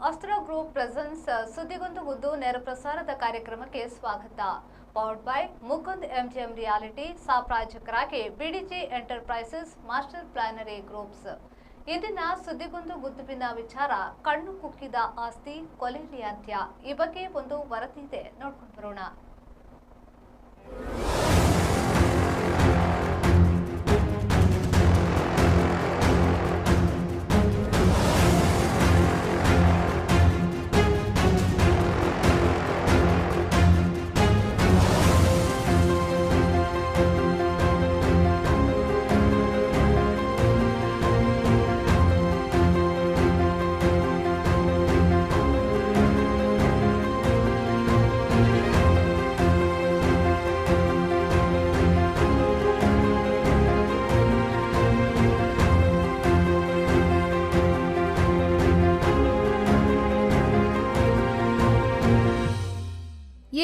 ಅಸ್ತ್ರ group presence ಸುದ್ದಿಗೊಂದು ನೇರ ಪ್ರಸಾರದ ಕಾರ್ಯಕ್ರಮಕ್ಕೆ ಸ್ವಾಗತ. Powered by Mukund MGM realty, ಸಾಪ್ರಾಯೋಜಕರಾಗಿ BDG enterprises, master planner groups. ಇಂದಿನ ಸುದ್ದಿಗೊಂದು ವಿಚಾರ ಕಣ್ಣು ಕುಕ್ಕಿದ ಆಸ್ತಿ ಕೊಲೆಯಲ್ಲಿ ಅಂತ್ಯ. ಈ ಬಗ್ಗೆ ಒಂದು ವರದಿ ಇದೆ, ನೋಡ್ಕೊಂಡು ಬರೋಣ.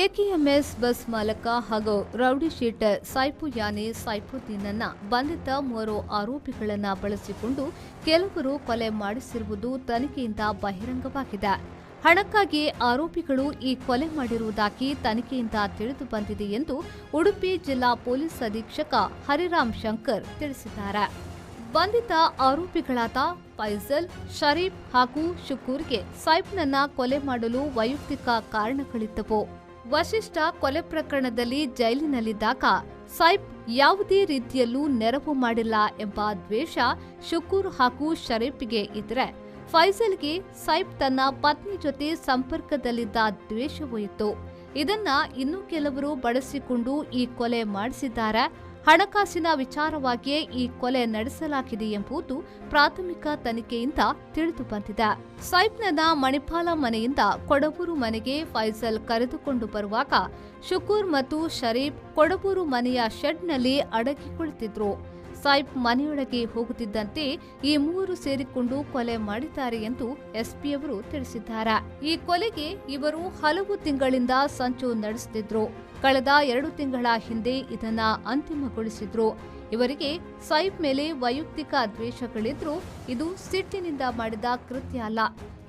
ಎಕೆಎಂಎಸ್ ಬಸ್ ಮಾಲಕ ಹಾಗೂ ರೌಡಿ ಶೀಟರ್ ಸೈಫು ಯಾನೆ ಸೈಫುದ್ದೀನನ್ನ ಬಂಧಿತ 3 ಆರೋಪಿಗಳನ್ನ ಬಳಸಿಕೊಂಡು ಕೆಲವರು ಕೊಲೆ ಮಾಡಿಸಿರುವುದು ತನಿಖೆಯಿಂದ ಬಹಿರಂಗವಾಗಿದೆ. ಹಣಕ್ಕಾಗಿ ಆರೋಪಿಗಳು ಈ ಕೊಲೆ ಮಾಡಿರುವುದಾಗಿ ತನಿಖೆಯಿಂದ ತಿಳಿದು ಬಂದಿದೆ ಎಂದು ಉಡುಪಿ ಜಿಲ್ಲಾ ಪೊಲೀಸ್ ಅಧೀಕ್ಷಕ ಹರಿರಾಮ್ ಶಂಕರ್ ತಿಳಿಸಿದ್ದಾರೆ. ಬಂಧಿತ ಆರೋಪಿಗಳಾದ ಫೈಜಲ್, ಶರೀಫ್ ಹಾಗೂ ಶುಕೂರ್ಗೆ ಸೈಫ್ನನ್ನ ಕೊಲೆ ಮಾಡಲು ವೈಯಕ್ತಿಕ ಕಾರಣಗಳಿದ್ದವು. ವಶಿಷ್ಠ ಕೊಲೆ ಪ್ರಕರಣದಲ್ಲಿ ಜೈಲಿನಲ್ಲಿದ್ದಾಗ ಸೈಫ್ ಯಾವುದೇ ರೀತಿಯಲ್ಲೂ ನೆರವು ಮಾಡಿಲ್ಲ ಎಂಬ ದ್ವೇಷ ಶುಕೂರ್ ಹಾಗೂ ಶರೀಫ್ಗೆ ಇದ್ರೆ, ಫೈಜಲ್ಗೆ ಸೈಫ್ ತನ್ನ ಪತ್ನಿ ಜೊತೆ ಸಂಪರ್ಕದಲ್ಲಿದ್ದ ದ್ವೇಷವೂ ಇತ್ತು. ಇದನ್ನ ಇನ್ನೂ ಕೆಲವರು ಬಳಸಿಕೊಂಡು ಈ ಕೊಲೆ ಮಾಡಿಸಿದ್ದಾರೆ. ಹಣಕಾಸಿನ ವಿಚಾರವಾಗಿಯೇ ಈ ಕೊಲೆ ನಡೆಸಲಾಗಿದೆ ಎಂಬುದು ಪ್ರಾಥಮಿಕ ತನಿಖೆಯಿಂದ ತಿಳಿದು ಬಂದಿದೆ. ಸೈಫ್ನ ಮಣಿಪಾಲ ಮನೆಯಿಂದ ಕೊಡಬೂರು ಮನೆಗೆ ಫೈಜಲ್ ಕರೆದುಕೊಂಡು ಬರುವಾಗ ಶುಕೂರ್ ಮತ್ತು ಶರೀಫ್ ಕೊಡಬೂರು ಮನೆಯ ಶೆಡ್ನಲ್ಲಿ ಅಡಗಿ ಕುಳಿತಿದ್ರು. ಸೈಫ್ ಮನೆಯೊಳಗೆ ಹೋಗುತ್ತಿದ್ದಂತೆ ಈ 3 ಸೇರಿಕೊಂಡು ಕೊಲೆ ಮಾಡಿದ್ದಾರೆ ಎಂದು ಎಸ್ಪಿಯವರು ತಿಳಿಸಿದ್ದಾರೆ. ಈ ಕೊಲೆಗೆ ಇವರು ಹಲವು ತಿಂಗಳಿಂದ ಸಂಚು ನಡೆಸುತ್ತಿದ್ರು. ಕಳೆದ 2 ತಿಂಗಳ ಹಿಂದೆ ಇದನ್ನ ಅಂತಿಮಗೊಳಿಸಿದ್ರು. ಇವರಿಗೆ ಸೈಫ್ ಮೇಲೆ ವೈಯಕ್ತಿಕ ದ್ವೇಷಗಳಿದ್ರು. ಇದು ಸಿಟ್ಟಿನಿಂದ ಮಾಡಿದ ಕೃತ್ಯ ಅಲ್ಲ.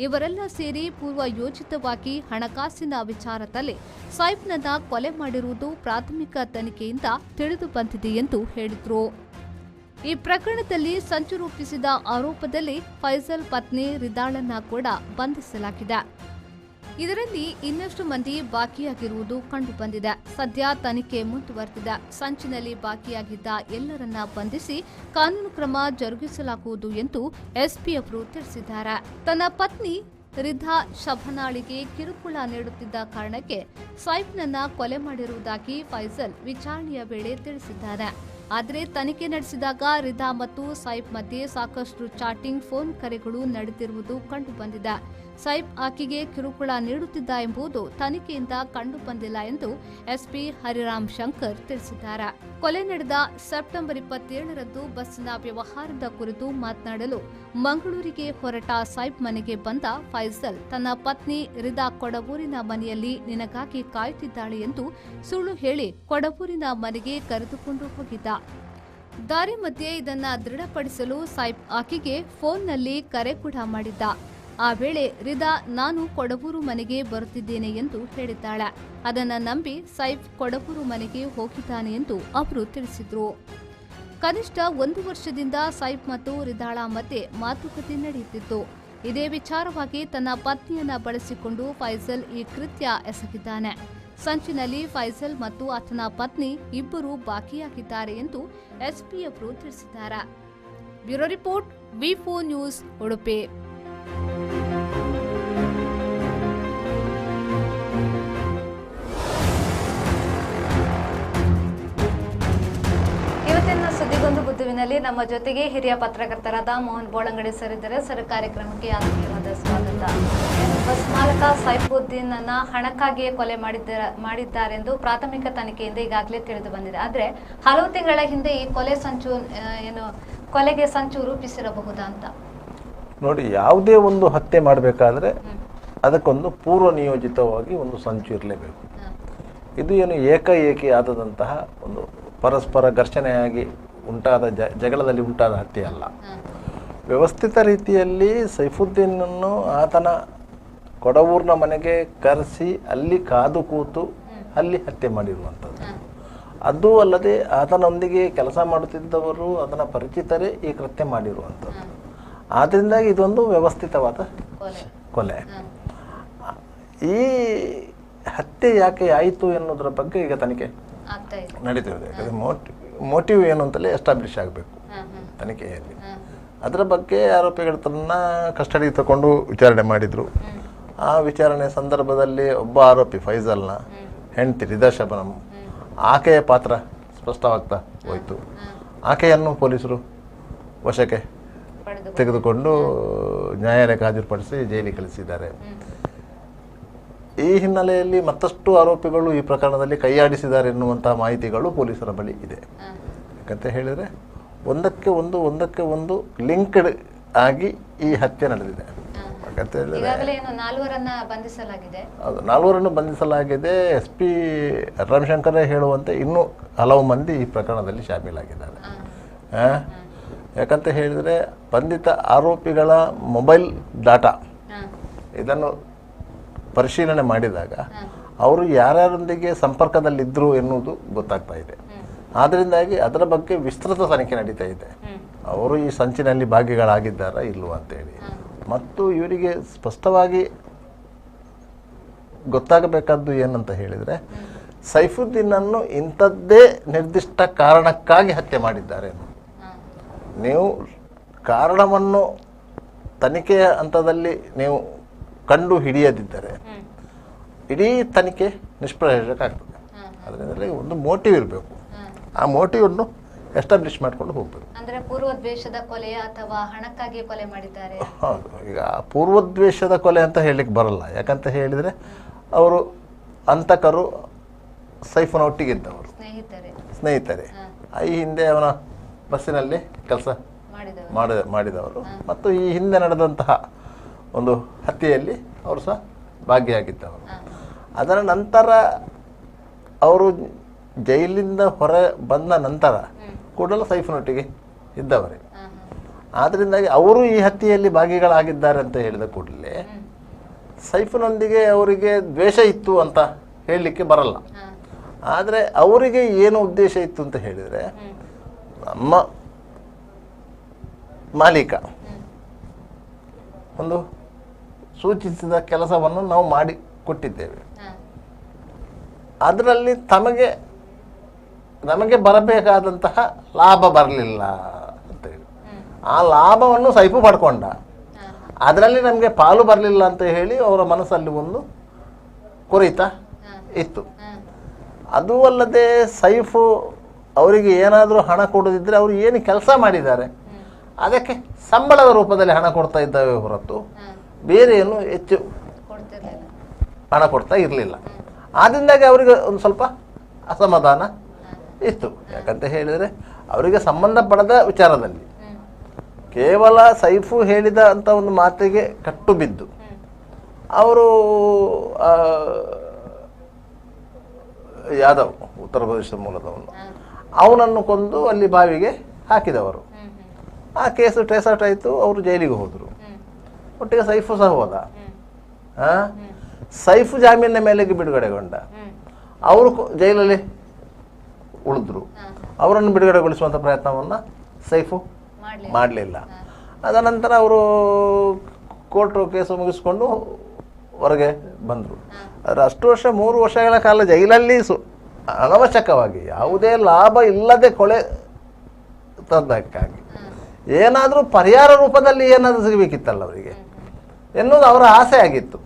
ಇವರೆಲ್ಲ ಸೇರಿ ಪೂರ್ವ ಯೋಜಿತವಾಗಿ ಹಣಕಾಸಿನ ವಿಚಾರದಲ್ಲಿ ಸೈಫ್ನನ್ನ ಕೊಲೆ ಮಾಡಿರುವುದು ಪ್ರಾಥಮಿಕ ತನಿಖೆಯಿಂದ ತಿಳಿದು ಬಂದಿದೆ ಎಂದು ಹೇಳಿದ್ರು. ಈ ಪ್ರಕರಣದಲ್ಲಿ ಸಂಚು ರೂಪಿಸಿದ ಆರೋಪದಲ್ಲಿ ಫೈಜಲ್ ಪತ್ನಿ ರಿದಾಳನ್ನ ಕೂಡ ಬಂಧಿಸಲಾಗಿದೆ. ಇದರಲ್ಲಿ ಇನ್ನಷ್ಟು ಮಂದಿ ಬಾಕಿಯಾಗಿರುವುದು ಕಂಡುಬಂದಿದೆ. ಸದ್ಯ ತನಿಖೆ ಮುಂದುವರೆದಿದೆ. ಸಂಚಿನಲ್ಲಿ ಬಾಕಿಯಾಗಿದ್ದ ಎಲ್ಲರನ್ನ ಬಂಧಿಸಿ ಕಾನೂನು ಕ್ರಮ ಜರುಗಿಸಲಾಗುವುದು ಎಂದು ಎಸ್ಪಿ ಅವರು ತಿಳಿಸಿದ್ದಾರೆ. ತನ್ನ ಪತ್ನಿ ರಿಧಾ ಶಬನಾಳಿಗೆ ಕಿರುಕುಳ ನೀಡುತ್ತಿದ್ದ ಕಾರಣಕ್ಕೆ ಸೈಫ್ನನ್ನ ಕೊಲೆ ಮಾಡಿರುವುದಾಗಿ ಫೈಜಲ್ ವಿಚಾರಣೆಯ ವೇಳೆ ತಿಳಿಸಿದ್ದಾರೆ. ಆದರೆ ತನಿಖೆ ನಡೆಸಿದಾಗ ರಿಧಾ ಮತ್ತು ಸೈಫ್ ಮಧ್ಯೆ ಸಾಕಷ್ಟು ಚಾಟಿಂಗ್, ಫೋನ್ ಕರೆಗಳು ನಡೆದಿರುವುದು ಕಂಡುಬಂದಿದೆ. ಸೈಫ್ ಆಕೆಗೆ ಕಿರುಕುಳ ನೀಡುತ್ತಿದ್ದ ಎಂಬುದು ತನಿಖೆಯಿಂದ ಕಂಡುಬಂದಿಲ್ಲ ಎಂದು ಎಸ್ಪಿ ಹರಿರಾಮ್ ಶಂಕರ್ ತಿಳಿಸಿದ್ದಾರೆ. ಕೊಲೆ ನಡೆದ ಸೆಪ್ಟೆಂಬರ್ 27ರಂದು ಬಸ್ಸಿನ ವ್ಯವಹಾರದ ಕುರಿತು ಮಾತನಾಡಲು ಮಂಗಳೂರಿಗೆ ಹೊರಟ ಸೈಫ್ ಮನೆಗೆ ಬಂದ ಫೈಜಲ್ ತನ್ನ ಪತ್ನಿ ರಿಧಾ ಕೊಡಬೂರಿನ ಮನೆಯಲ್ಲಿ ನಿನಗಾಗಿ ಕಾಯುತ್ತಿದ್ದಾಳೆ ಎಂದು ಸುಳ್ಳು ಹೇಳಿ ಕೊಡಬೂರಿನ ಮನೆಗೆ ಕರೆದುಕೊಂಡು ಹೋಗಿದ್ದ. ದಾರಿ ಮಧ್ಯೆ ಇದನ್ನ ದೃಢಪಡಿಸಲು ಸೈಫ್ ಆಕೆಗೆ ಫೋನ್ನಲ್ಲಿ ಕರೆ ಕೂಡ ಮಾಡಿದ್ದ. ಆ ವೇಳೆ ರಿಧಾ ನಾನು ಕೊಡಬೂರು ಮನೆಗೆ ಬರುತ್ತಿದ್ದೇನೆ ಎಂದು ಹೇಳಿದ್ದಾಳೆ. ಅದನ್ನ ನಂಬಿ ಸೈಫ್ ಕೊಡಬೂರು ಮನೆಗೆ ಹೋಗಿದ್ದಾನೆ ಎಂದು ಅವರು ತಿಳಿಸಿದ್ರು. ಕನಿಷ್ಠ 1 ವರ್ಷದಿಂದ ಸೈಫ್ ಮತ್ತು ರಿದಾಳ ಮಧ್ಯೆ ಮಾತುಕತೆ ನಡೆಯುತ್ತಿತ್ತು. ಇದೇ ವಿಚಾರವಾಗಿ ತನ್ನ ಪತ್ನಿಯನ್ನ ಬಳಸಿಕೊಂಡು ಫೈಜಲ್ ಈ ಕೃತ್ಯ ಎಸಗಿದ್ದಾನೆ. ಸಂಚಿನಲ್ಲಿ ಫೈಜಲ್ ಮತ್ತು ಆತನ ಪತ್ನಿ ಇಬ್ಬರು ಬಾಕಿಯಾಗಿದ್ದಾರೆ ಎಂದು ಎಸ್ಪಿ ಅವರು ತಿಳಿಸಿದ್ದಾರೆ. ಬ್ಯೂರೋ ರಿಪೋರ್ಟ್, ವಿ4 ನ್ಯೂಸ್, ಉಡುಪಿ. ಇವತ್ತಿನ ಸುದ್ದಿಗೊಂದು ಬುದ್ಧುವಿನಲ್ಲಿ ನಮ್ಮ ಜೊತೆಗೆ ಹಿರಿಯ ಪತ್ರಕರ್ತರಾದ ಮೋಹನ್ ಬೋಳಂಗಡಿ ಸರ್ ಇದ್ದಾರೆ. ಸರ್, ಕಾರ್ಯಕ್ರಮಕ್ಕೆ ಆತ್ಮೀಯವಾದ ಸ್ವಾಗತ. ಬಸ್ ಮಾಲಕ ಸೈಫುದ್ದೀನ್ ಅನ್ನ ಹಣಕ್ಕಾಗಿಯೇ ಕೊಲೆ ಮಾಡಿದ್ದಾರೆಂದು ಪ್ರಾಥಮಿಕ ತನಿಖೆಯಿಂದ ಈಗಾಗಲೇ ತಿಳಿದು ಬಂದಿದೆ. ಆದ್ರೆ ಹಲವು ತಿಂಗಳ ಹಿಂದೆ ಈ ಕೊಲೆಗೆ ಸಂಚು ರೂಪಿಸಿರಬಹುದಾ ಅಂತ ನೋಡಿ. ಯಾವುದೇ ಒಂದು ಹತ್ಯೆ ಮಾಡಬೇಕಾದ್ರೆ ಅದಕ್ಕೊಂದು ಪೂರ್ವ ನಿಯೋಜಿತವಾಗಿ ಒಂದು ಸಂಚು ಇರಲೇಬೇಕು. ಇದು ಏನು ಏಕಾಏಕಿ ಆದಂತಹ ಒಂದು ಪರಸ್ಪರ ಘರ್ಷಣೆಯಾಗಿ ಉಂಟಾದ ಜಗಳದಲ್ಲಿ ಉಂಟಾದ ಹತ್ಯೆ ಅಲ್ಲ. ವ್ಯವಸ್ಥಿತ ರೀತಿಯಲ್ಲಿ ಸೈಫುದ್ದೀನನ್ನು ಆತನ ಕೊಡವೂರಿನ ಮನೆಗೆ ಕರೆಸಿ ಅಲ್ಲಿ ಕಾದು ಕೂತು ಅಲ್ಲಿ ಹತ್ಯೆ ಮಾಡಿರುವಂಥದ್ದು. ಅದು ಅಲ್ಲದೆ ಆತನೊಂದಿಗೆ ಕೆಲಸ ಮಾಡುತ್ತಿದ್ದವರು ಅದನ್ನ ಪರಿಚಿತರೇ ಈ ಕೃತ್ಯ ಮಾಡಿರುವಂಥದ್ದು. ಆದ್ರಿಂದ ಇದೊಂದು ವ್ಯವಸ್ಥಿತವಾದ ಕೊಲೆ. ಈ ಹತ್ಯೆ ಯಾಕೆ ಆಯಿತು ಎನ್ನುವುದರ ಬಗ್ಗೆ ಈಗ ತನಿಖೆ ನಡೀತಿದೆ. ಮೋಟಿವ್ ಏನು ಅಂತಲೇ ಎಸ್ಟಾಬ್ಲಿಷ್ ಆಗಬೇಕು ತನಿಖೆಯಲ್ಲಿ. ಅದರ ಬಗ್ಗೆ ಆರೋಪಿಗಳನ್ನ ಕಸ್ಟಡಿಗೆ ತಗೊಂಡು ವಿಚಾರಣೆ ಮಾಡಿದರು. ಆ ವಿಚಾರಣೆ ಸಂದರ್ಭದಲ್ಲಿ ಒಬ್ಬ ಆರೋಪಿ ಫೈಜಲ್ನ ಹೆಂಡತಿ ರಿದಾ ಶಬನಮ್, ಆಕೆಯ ಪಾತ್ರ ಸ್ಪಷ್ಟವಾಗ್ತಾ ಹೋಯಿತು. ಆಕೆಯನ್ನು ಪೊಲೀಸರು ವಶಕ್ಕೆ ತೆಗೆದುಕೊಂಡು ನ್ಯಾಯಾಲಯಕ್ಕೆ ಹಾಜರುಪಡಿಸಿ ಜೈಲಿಗೆ ಕಳಿಸಿದ್ದಾರೆ. ಈ ಹಿನ್ನೆಲೆಯಲ್ಲಿ ಮತ್ತಷ್ಟು ಆರೋಪಿಗಳು ಈ ಪ್ರಕರಣದಲ್ಲಿ ಕೈಯಾಡಿಸಿದ್ದಾರೆ ಎನ್ನುವಂತಹ ಮಾಹಿತಿಗಳು ಪೊಲೀಸರ ಬಳಿ ಇದೆ. ಯಾಕಂತ ಹೇಳಿದರೆ ಒಂದಕ್ಕೆ ಒಂದು ಲಿಂಕ್ಡ್ ಆಗಿ ಈ ಹತ್ಯೆ ನಡೆದಿದೆ. ಯಾಕಂತ ಹೇಳಿದ್ರೆ 4 ಬಂಧಿಸಲಾಗಿದೆ. SP ರವಿಶಂಕರ್ ಹೇಳುವಂತೆ ಇನ್ನೂ ಹಲವು ಮಂದಿ ಈ ಪ್ರಕರಣದಲ್ಲಿ ಶಾಮೀಲಾಗಿದ್ದಾರೆ. ಯಾಕಂತ ಹೇಳಿದರೆ ಬಂಧಿತ ಆರೋಪಿಗಳ ಮೊಬೈಲ್ ಡಾಟಾ ಇದನ್ನು ಪರಿಶೀಲನೆ ಮಾಡಿದಾಗ ಅವರು ಯಾರ್ಯಾರೊಂದಿಗೆ ಸಂಪರ್ಕದಲ್ಲಿದ್ದರು ಎನ್ನುವುದು ಗೊತ್ತಾಗ್ತಾ ಇದೆ. ಆದ್ದರಿಂದಾಗಿ ಅದರ ಬಗ್ಗೆ ವಿಸ್ತೃತ ತನಿಖೆ ನಡೀತಾ ಇದೆ. ಅವರು ಈ ಸಂಚಿನಲ್ಲಿ ಭಾಗಿಗಳಾಗಿದ್ದಾರಾ ಇಲ್ವಾ ಅಂತೇಳಿ. ಮತ್ತು ಇವರಿಗೆ ಸ್ಪಷ್ಟವಾಗಿ ಗೊತ್ತಾಗಬೇಕಾದ್ದು ಏನಂತ ಹೇಳಿದರೆ ಸೈಫುದ್ದೀನನ್ನು ಇಂಥದ್ದೇ ನಿರ್ದಿಷ್ಟ ಕಾರಣಕ್ಕಾಗಿ ಹತ್ಯೆ ಮಾಡಿದ್ದಾರೆ. ನೀವು ಕಾರಣವನ್ನು ತನಿಖೆಯ ಹಂತದಲ್ಲಿ ನೀವು ಕಂಡು ಹಿಡಿಯದಿದ್ದರೆ ಇಡೀ ತನಿಖೆ ನಿಷ್ಪ್ರಯೋಜಕ ಆಗ್ತದೆ. ಅದರಿಂದ ಒಂದು ಮೋಟಿವ್ ಇರಬೇಕು. ಆ ಮೋಟಿವನ್ನು ಎಸ್ಟಾಬ್ಲಿಷ್ ಮಾಡ್ಕೊಂಡು ಹೋಗ್ಬೇಕು. ಅಂದ್ರೆ ಪೂರ್ವದ್ವೇಷದ ಕೊಲೆ ಅಥವಾ ಹಣಕ್ಕಾಗಿ ಕೊಲೆ ಮಾಡಿದ್ದಾರೆ? ಹೌದು. ಈಗ ಪೂರ್ವದ್ವೇಷದ ಕೊಲೆ ಅಂತ ಹೇಳಲಿಕ್ಕೆ ಬರಲ್ಲ. ಯಾಕಂತ ಹೇಳಿದರೆ ಅವರು ಹಂತಕರು ಸೈಫನ ಒಟ್ಟಿಗಿದ್ದವರು, ಸ್ನೇಹಿತರೆ. ಈ ಹಿಂದೆ ಅವನ ಬಸ್ಸಿನಲ್ಲಿ ಕೆಲಸ ಮಾಡಿದವರು ಮತ್ತು ಈ ಹಿಂದೆ ನಡೆದಂತಹ ಒಂದು ಹತ್ಯೆಯಲ್ಲಿ ಅವರು ಸಹ ಭಾಗಿಯಾಗಿದ್ದವರು. ಅದರ ನಂತರ ಅವರು ಜೈಲಿಂದ ಹೊರ ಬಂದ ನಂತರ ಕೂಡಲೇ ಸೈಫನೊಟ್ಟಿಗೆ ಇದ್ದವರೇ. ಆದ್ದರಿಂದಾಗಿ ಅವರು ಈ ಹತ್ಯೆಯಲ್ಲಿ ಭಾಗಿಗಳಾಗಿದ್ದಾರೆ ಅಂತ ಹೇಳಿದ ಕೂಡಲೇ ಸೈಫನೊಂದಿಗೆ ಅವರಿಗೆ ದ್ವೇಷ ಇತ್ತು ಅಂತ ಹೇಳಲಿಕ್ಕೆ ಬರಲ್ಲ. ಆದರೆ ಅವರಿಗೆ ಏನು ಉದ್ದೇಶ ಇತ್ತು ಅಂತ ಹೇಳಿದರೆ, ನಮ್ಮ ಮಾಲೀಕ ಒಂದು ಸೂಚಿಸಿದ ಕೆಲಸವನ್ನು ನಾವು ಮಾಡಿ ಕೊಟ್ಟಿದ್ದೇವೆ, ಅದರಲ್ಲಿ ನಮಗೆ ಬರಬೇಕಾದಂತಹ ಲಾಭ ಬರಲಿಲ್ಲ ಅಂತ ಹೇಳಿ ಆ ಲಾಭವನ್ನು ಸೈಫು ಪಡ್ಕೊಂಡ. ಅದರಲ್ಲಿ ನಮಗೆ ಪಾಲು ಬರಲಿಲ್ಲ ಅಂತ ಹೇಳಿ ಅವರ ಮನಸ್ಸಲ್ಲಿ ಒಂದು ಕೊರಿತ ಇತ್ತು. ಅದು ಅಲ್ಲದೆ ಸೈಫು ಅವರಿಗೆ ಏನಾದರೂ ಹಣ ಕೊಡೋದಿದ್ದರೆ ಅವರು ಏನು ಕೆಲಸ ಮಾಡಿದ್ದಾರೆ ಅದಕ್ಕೆ ಸಂಬಳದ ರೂಪದಲ್ಲಿ ಹಣ ಕೊಡ್ತಾ ಇದ್ದಾವೆ ಹೊರತು ಬೇರೆ ಏನು ಹೆಚ್ಚು ಹಣ ಕೊಡ್ತಾ ಇರಲಿಲ್ಲ. ಆದ್ದರಿಂದಾಗಿ ಅವರಿಗೆ ಒಂದು ಸ್ವಲ್ಪ ಅಸಮಾಧಾನ ಇತ್ತು. ಯಾಕಂತ ಹೇಳಿದರೆ ಅವರಿಗೆ ಸಂಬಂಧಪಡದ ವಿಚಾರದಲ್ಲಿ ಕೇವಲ ಸೈಫು ಹೇಳಿದ ಅಂತ ಒಂದು ಮಾತಿಗೆ ಕಟ್ಟು ಬಿದ್ದು ಅವರು ಯಾದವ್, ಉತ್ತರ ಪ್ರದೇಶದ ಮೂಲದವನು, ಅವನನ್ನು ಕೊಂದು ಅಲ್ಲಿ ಬಾವಿಗೆ ಹಾಕಿದವರು. ಆ ಕೇಸು ಟ್ರೇಸೌಟ್ ಆಯಿತು. ಅವರು ಜೈಲಿಗೆ ಹೋದರು. ಒಟ್ಟಿಗೆ ಸೈಫು ಸಹ ಹೋದ. ಸೈಫು ಜಾಮೀನಿನ ಮೇಲೆಗೆ ಬಿಡುಗಡೆಗೊಂಡ. ಅವರು ಜೈಲಲ್ಲಿ ಉಳಿದ್ರು. ಅವರನ್ನು ಬಿಡುಗಡೆಗೊಳಿಸುವಂಥ ಪ್ರಯತ್ನವನ್ನು ಸೈಫು ಮಾಡಲಿಲ್ಲ. ಅದನಂತರ ಅವರು ಕೋರ್ಟ್ ಕೇಸು ಮುಗಿಸ್ಕೊಂಡು ಹೊರಗೆ ಬಂದರು. ಆದರೆ ಅಷ್ಟು ವರ್ಷ 3 ವರ್ಷಗಳ ಕಾಲ ಜೈಲಲ್ಲಿ ಅನವಶ್ಯಕವಾಗಿ ಯಾವುದೇ ಲಾಭ ಇಲ್ಲದೆ ಕೊಳೆ ತಂದಕ್ಕಾಗಿ ಏನಾದರೂ ಪರಿಹಾರ ರೂಪದಲ್ಲಿ ಏನಾದರೂ ಸಿಗಬೇಕಿತ್ತಲ್ಲ ಅವರಿಗೆ ಎನ್ನುವುದು ಅವರ ಆಸೆ ಆಗಿತ್ತು.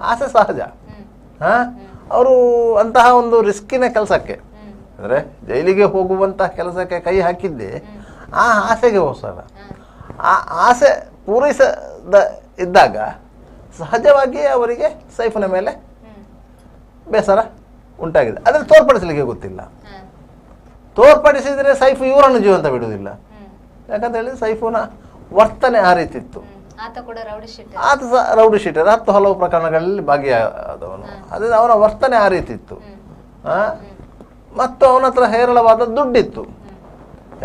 ಆಸೆ ಸಹಜ. ಅವರು ಅಂತಹ ಒಂದು ರಿಸ್ಕಿನ ಕೆಲಸಕ್ಕೆ ಅಂದರೆ ಜೈಲಿಗೆ ಹೋಗುವಂತಹ ಕೆಲಸಕ್ಕೆ ಕೈ ಹಾಕಿದ್ದೆ ಆ ಆಸೆಗೆ ಹೋಸಲ್ಲ. ಆ ಆಸೆ ಪೂರೈಸದ ಇದ್ದಾಗ ಸಹಜವಾಗಿ ಅವರಿಗೆ ಸೈಫಿನ ಮೇಲೆ ಬೇಸರ ಉಂಟಾಗಿದೆ. ಅದನ್ನು ತೋರ್ಪಡಿಸಲಿಕ್ಕೆ ಗೊತ್ತಿಲ್ಲ. ತೋರ್ಪಡಿಸಿದರೆ ಸೈಫು ಇವರನ್ನು ಜೀವಂತ ಬಿಡುವುದಿಲ್ಲ. ಯಾಕಂತ ಹೇಳಿದ್ರೆ ಸೈಫುನ ವರ್ತನೆ ಆ ರೀತಿ ಇತ್ತು. ಆತ ಸಹ ರೌಡಿ ಶೀಟರ್, 10 ಹಲವು ಪ್ರಕರಣಗಳಲ್ಲಿ ಭಾಗಿಯಾದವನು. ಅದರಿಂದ ಅವನ ವರ್ತನೆ ಆ ರೀತಿ ಇತ್ತು. ಮತ್ತು ಅವನ ಹತ್ರ ಹೇರಳವಾದ ದುಡ್ಡಿತ್ತು.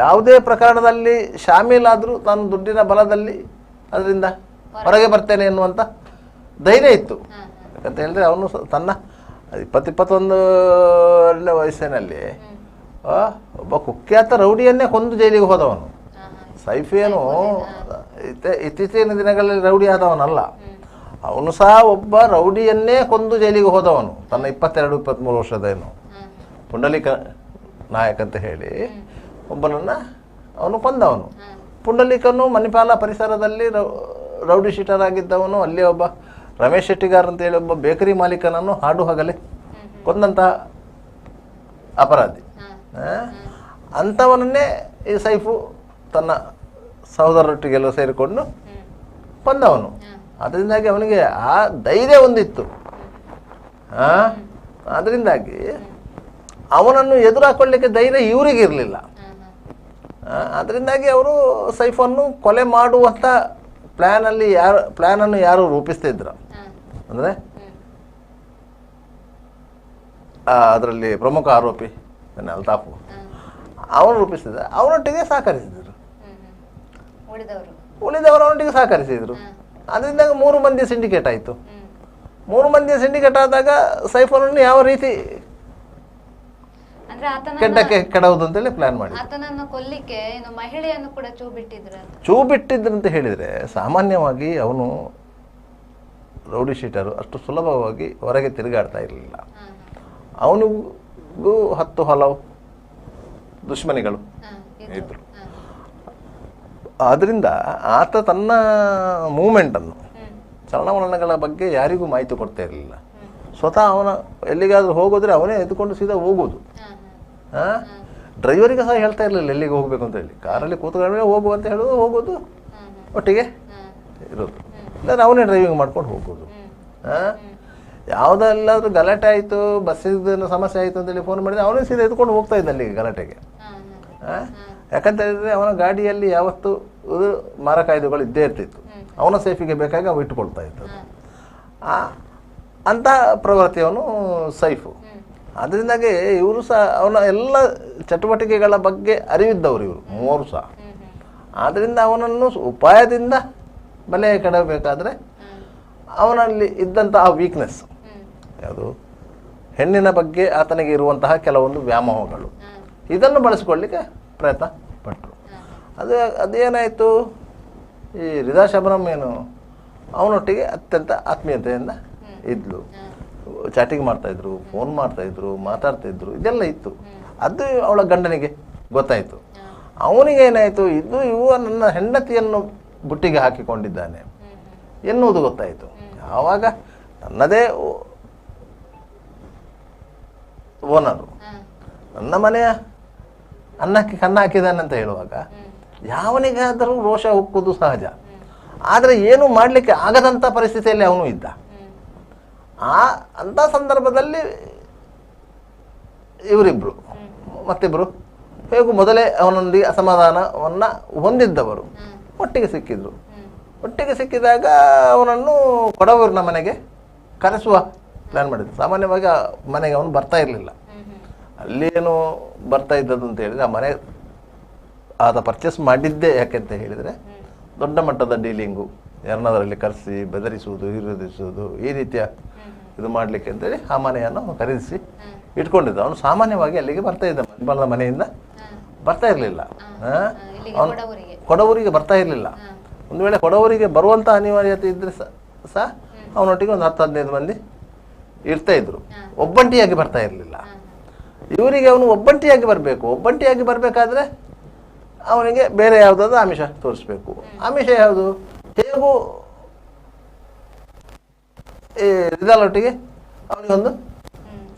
ಯಾವುದೇ ಪ್ರಕರಣದಲ್ಲಿ ಶಾಮೀಲಾದರೂ ತಾನು ದುಡ್ಡಿನ ಬಲದಲ್ಲಿ ಅದರಿಂದ ಹೊರಗೆ ಬರ್ತೇನೆ ಎನ್ನುವಂಥ ಧೈರ್ಯ ಇತ್ತು. ಯಾಕಂತ ಹೇಳಿದ್ರೆ ಅವನು ತನ್ನ 20-21ನೇ ವಯಸ್ಸಿನಲ್ಲಿ ಒಬ್ಬ ಕುಖ್ಯಾತ ರೌಡಿಯನ್ನೇ ಕೊಂದು ಜೈಲಿಗೆ ಹೋದವನು. ಸೈಫೇನು ಇತ್ತೀಚಿನ ದಿನಗಳಲ್ಲಿ ರೌಡಿ ಆದವನಲ್ಲ, ಅವನು ಸಹ ಒಬ್ಬ ರೌಡಿಯನ್ನೇ ಕೊಂದು ಜೈಲಿಗೆ ಹೋದವನು. ತನ್ನ 22-23 ವರ್ಷದೇನು ಪುಂಡಲಿಕ ನಾಯಕ್ ಅಂತ ಹೇಳಿ ಒಬ್ಬನನ್ನು ಅವನು ಕೊಂದವನು. ಪುಂಡಲಿಕನು ಮಣಿಪಾಲ ಪರಿಸರದಲ್ಲಿ ರೌಡಿ ಶೀಟರ್ ಆಗಿದ್ದವನು. ಅಲ್ಲಿ ಒಬ್ಬ ರಮೇಶ್ ಶೆಟ್ಟಿಗಾರ್ ಅಂತೇಳಿ ಒಬ್ಬ ಬೇಕರಿ ಮಾಲೀಕನನ್ನು ಹಾಡು ಹಗಲೇ ಕೊಂದಂತಹ ಅಪರಾಧಿ. ಅಂಥವನನ್ನೇ ಈ ಸೈಫು ತನ್ನ ಸಹೋದರರೊಟ್ಟಿಗೆಲ್ಲ ಸೇರಿಕೊಂಡು ಕೊಂದವನು. ಅದರಿಂದಾಗಿ ಅವನಿಗೆ ಆ ಧೈರ್ಯ ಒಂದಿತ್ತು. ಅದರಿಂದಾಗಿ ಅವನನ್ನು ಎದುರು ಹಾಕೊಳ್ಳಿಕ್ಕೆ ಧೈರ್ಯ ಇವರಿಗೆ ಇರಲಿಲ್ಲ. ಅದರಿಂದಾಗಿ ಅವರು ಸೈಫನ್ನು ಕೊಲೆ ಮಾಡುವಂಥ ಪ್ಲ್ಯಾನನ್ನು ಯಾರು ರೂಪಿಸ್ತಿದ್ರು ಅಂದರೆ ಅದರಲ್ಲಿ ಪ್ರಮುಖ ಆರೋಪಿ ಅಲ್ತಾಫು ಅವನು ರೂಪಿಸ್ತಿದ್ದ. ಅವನೊಟ್ಟಿಗೆ ಸಹಕರಿಸಿದರು, ಉಳಿದವರು ಅವನೊಟ್ಟಿಗೆ ಸಹಕರಿಸಿದರು. ಅದರಿಂದ 3 ಮಂದಿ ಸಿಂಡಿಕೇಟ್ ಆಯಿತು. 3 ಮಂದಿ ಸಿಂಡಿಕೇಟ್ ಆದಾಗ ಸೈಫನನ್ನು ಯಾವ ರೀತಿ ಕೆಡ್ಡಕ್ಕೆ ಕೆಡವುದು ಅಂತೇಳಿ ಪ್ಲಾನ್ ಮಾಡಿ ಚೂ ಬಿಟ್ಟಿದ್ರು ಅಂತ ಹೇಳಿದರೆ, ಸಾಮಾನ್ಯವಾಗಿ ಅವನು ರೌಡಿ ಶೀಟರು ಅಷ್ಟು ಸುಲಭವಾಗಿ ಹೊರಗೆ ತಿರುಗಾಡ್ತಾ ಇರಲಿಲ್ಲ. ಅವನಿಗೂ 10 ಹಲವು ದುಶ್ಮನಿಗಳು ಇದ್ರು. ಆದ್ದರಿಂದ ಆತ ತನ್ನ ಮೂಮೆಂಟನ್ನು, ಚಲನವಲನಗಳ ಬಗ್ಗೆ ಯಾರಿಗೂ ಮಾಹಿತಿ ಕೊಡ್ತಾ ಇರಲಿಲ್ಲ. ಸ್ವತಃ ಅವನ ಎಲ್ಲಿಗಾದರೂ ಹೋಗೋದ್ರೆ ಅವನೇ ಎದ್ದುಕೊಂಡು ಸೀದಾ ಹೋಗೋದು. ಡ್ರೈವರಿಗೆ ಸಹ ಹೇಳ್ತಾ ಇರಲಿಲ್ಲ ಎಲ್ಲಿಗೆ ಹೋಗಬೇಕು ಅಂತ ಹೇಳಿ. ಕಾರಲ್ಲಿ ಕೂತ್ಕೊಂಡ್ರೆ ಹೋಗು ಅಂತ ಹೇಳೋದು, ಹೋಗೋದು, ಒಟ್ಟಿಗೆ ಇರೋದು, ಇಲ್ಲಾಂದ್ರೆ ಅವನೇ ಡ್ರೈವಿಂಗ್ ಮಾಡ್ಕೊಂಡು ಹೋಗೋದು. ಯಾವುದೆಲ್ಲಾದ್ರೂ ಗಲಾಟೆ ಆಯಿತು, ಬಸ್ಸಿನ ಸಮಸ್ಯೆ ಆಯಿತು ಅಂತೇಳಿ ಫೋನ್ ಮಾಡಿದ್ರೆ ಅವನೇ ಸೀದಾ ಎದ್ಕೊಂಡು ಹೋಗ್ತಾ ಇದ್ದ ಅಲ್ಲಿಗೆ ಗಲಾಟೆಗೆ. ಯಾಕಂತ ಹೇಳಿದ್ರೆ ಅವನ ಗಾಡಿಯಲ್ಲಿ ಯಾವತ್ತು ಮಾರಕಾಯುಧಗಳು ಇದ್ದೇ ಇರ್ತಿತ್ತು. ಅವನ ಸೇಫಿಗೆ ಬೇಕಾಗಿ ಅವು ಇಟ್ಟುಕೊಳ್ತಾ ಇತ್ತು. ಅಂಥ ಪ್ರವೃತ್ತಿಯವನು ಸೈಫು. ಅದರಿಂದಾಗಿ ಇವರು ಸಹ ಅವನ ಎಲ್ಲ ಚಟುವಟಿಕೆಗಳ ಬಗ್ಗೆ ಅರಿವಿದ್ದವರು ಇವರು 3 ಸಹ. ಆದ್ದರಿಂದ ಅವನನ್ನು ಉಪಾಯದಿಂದ ಬಲೆ ಕೆಡಬೇಕಾದ್ರೆ ಅವನಲ್ಲಿ ಇದ್ದಂತಹ ವೀಕ್ನೆಸ್ ಯಾವುದು, ಹೆಣ್ಣಿನ ಬಗ್ಗೆ ಆತನಿಗೆ ಇರುವಂತಹ ಕೆಲವೊಂದು ವ್ಯಾಮೋಹಗಳು, ಇದನ್ನು ಬಳಸಿಕೊಳ್ಳಿಕ್ಕೆ ಪ್ರಯತ್ನ ಪಟ್ಟರು. ಅದೇನಾಯಿತು, ಈ ರಿದಾ ಶಬನಮ್ ಏನು ಅವನೊಟ್ಟಿಗೆ ಅತ್ಯಂತ ಆತ್ಮೀಯತೆಯಿಂದ ಇದ್ಲು. ಚಾಟಿಂಗ್ ಮಾಡ್ತಾಯಿದ್ರು, ಫೋನ್ ಮಾಡ್ತಾಯಿದ್ರು, ಮಾತಾಡ್ತಾಯಿದ್ರು, ಇದೆಲ್ಲ ಇತ್ತು. ಅದು ಅವಳ ಗಂಡನಿಗೆ ಗೊತ್ತಾಯಿತು. ಅವನಿಗೆ ಏನಾಯಿತು, ಇವು ನನ್ನ ಹೆಂಡತಿಯನ್ನು ಬುಟ್ಟಿಗೆ ಹಾಕಿಕೊಂಡಿದ್ದಾನೆ ಎನ್ನುವುದು ಗೊತ್ತಾಯಿತು. ಆವಾಗ ನನ್ನದೇ ಓನರು ನನ್ನ ಮನೆಯ ಅನ್ನಕ್ಕೆ ಕನ್ನ ಹಾಕಿದ್ದಾನೆ ಅಂತ ಹೇಳುವಾಗ ಯಾವನಿಗಾದರೂ ರೋಷ ಉಕ್ಕುವುದು ಸಹಜ. ಆದರೆ ಏನು ಮಾಡಲಿಕ್ಕೆ ಆಗದಂಥ ಪರಿಸ್ಥಿತಿಯಲ್ಲಿ ಅವನು ಇದ್ದ. ಅಂಥ ಸಂದರ್ಭದಲ್ಲಿ ಇವರಿಬ್ಬರು ಮತ್ತಿಬ್ಬರು ಹೇಗೂ ಮೊದಲೇ ಅವನೊಂದಿಗೆ ಅಸಮಾಧಾನವನ್ನು ಹೊಂದಿದ್ದವರು ಒಟ್ಟಿಗೆ ಸಿಕ್ಕಿದ್ರು. ಒಟ್ಟಿಗೆ ಸಿಕ್ಕಿದಾಗ ಅವನನ್ನು ಕೊಡವೂರಿನ ಮನೆಗೆ ಕರೆಸುವ ಪ್ಲ್ಯಾನ್ ಮಾಡಿದ್ರು. ಸಾಮಾನ್ಯವಾಗಿ ಆ ಮನೆಗೆ ಅವನು ಬರ್ತಾ ಇರಲಿಲ್ಲ. ಅಲ್ಲೇನು ಬರ್ತಾ ಇದ್ದದ್ದು ಅಂತ ಹೇಳಿದರೆ, ಆ ಮನೆ ಆತ ಪರ್ಚೇಸ್ ಮಾಡಿದ್ದೇ ಯಾಕೆಂತ ಹೇಳಿದರೆ ದೊಡ್ಡ ಮಟ್ಟದ ಡೀಲಿಂಗು, ಯಾರನ್ನಾದರಲ್ಲಿ ಕರೆಸಿ ಬೆದರಿಸುವುದು, ವಿರೋಧಿಸುವುದು, ಈ ರೀತಿಯ ಇದು ಮಾಡಲಿಕ್ಕೆ ಅಂತೇಳಿ ಆ ಮನೆಯನ್ನು ಖರೀದಿಸಿ ಇಟ್ಕೊಂಡಿದ್ದ. ಅವನು ಸಾಮಾನ್ಯವಾಗಿ ಅಲ್ಲಿಗೆ ಬರ್ತಾ ಇದ್ದ, ಮಣಿಪಾಲದ ಮನೆಯಿಂದ ಬರ್ತಾ ಇರಲಿಲ್ಲ. ಅವನು ಕೊಡವೂರಿಗೆ ಬರ್ತಾ ಇರಲಿಲ್ಲ. ಒಂದು ವೇಳೆ ಕೊಡವೂರಿಗೆ ಬರುವಂಥ ಅನಿವಾರ್ಯತೆ ಇದ್ದರೆ ಸಹ ಅವನೊಟ್ಟಿಗೆ ಒಂದು 10-15 ಮಂದಿ ಇರ್ತಾ ಇದ್ರು. ಒಬ್ಬಂಟಿಯಾಗಿ ಬರ್ತಾ ಇರಲಿಲ್ಲ. ಇವರಿಗೆ ಅವನು ಒಬ್ಬಂಟಿಯಾಗಿ ಬರಬೇಕು. ಒಬ್ಬಂಟಿಯಾಗಿ ಬರಬೇಕಾದ್ರೆ ಅವನಿಗೆ ಬೇರೆ ಯಾವುದಾದ್ರು ಆಮಿಷ ತೋರಿಸ್ಬೇಕು. ಆಮಿಷ ಯಾವುದು, ಹೇಗೂ ಈ ರಿದಾಲೊಟ್ಟಿಗೆ ಅವನಿಗೊಂದು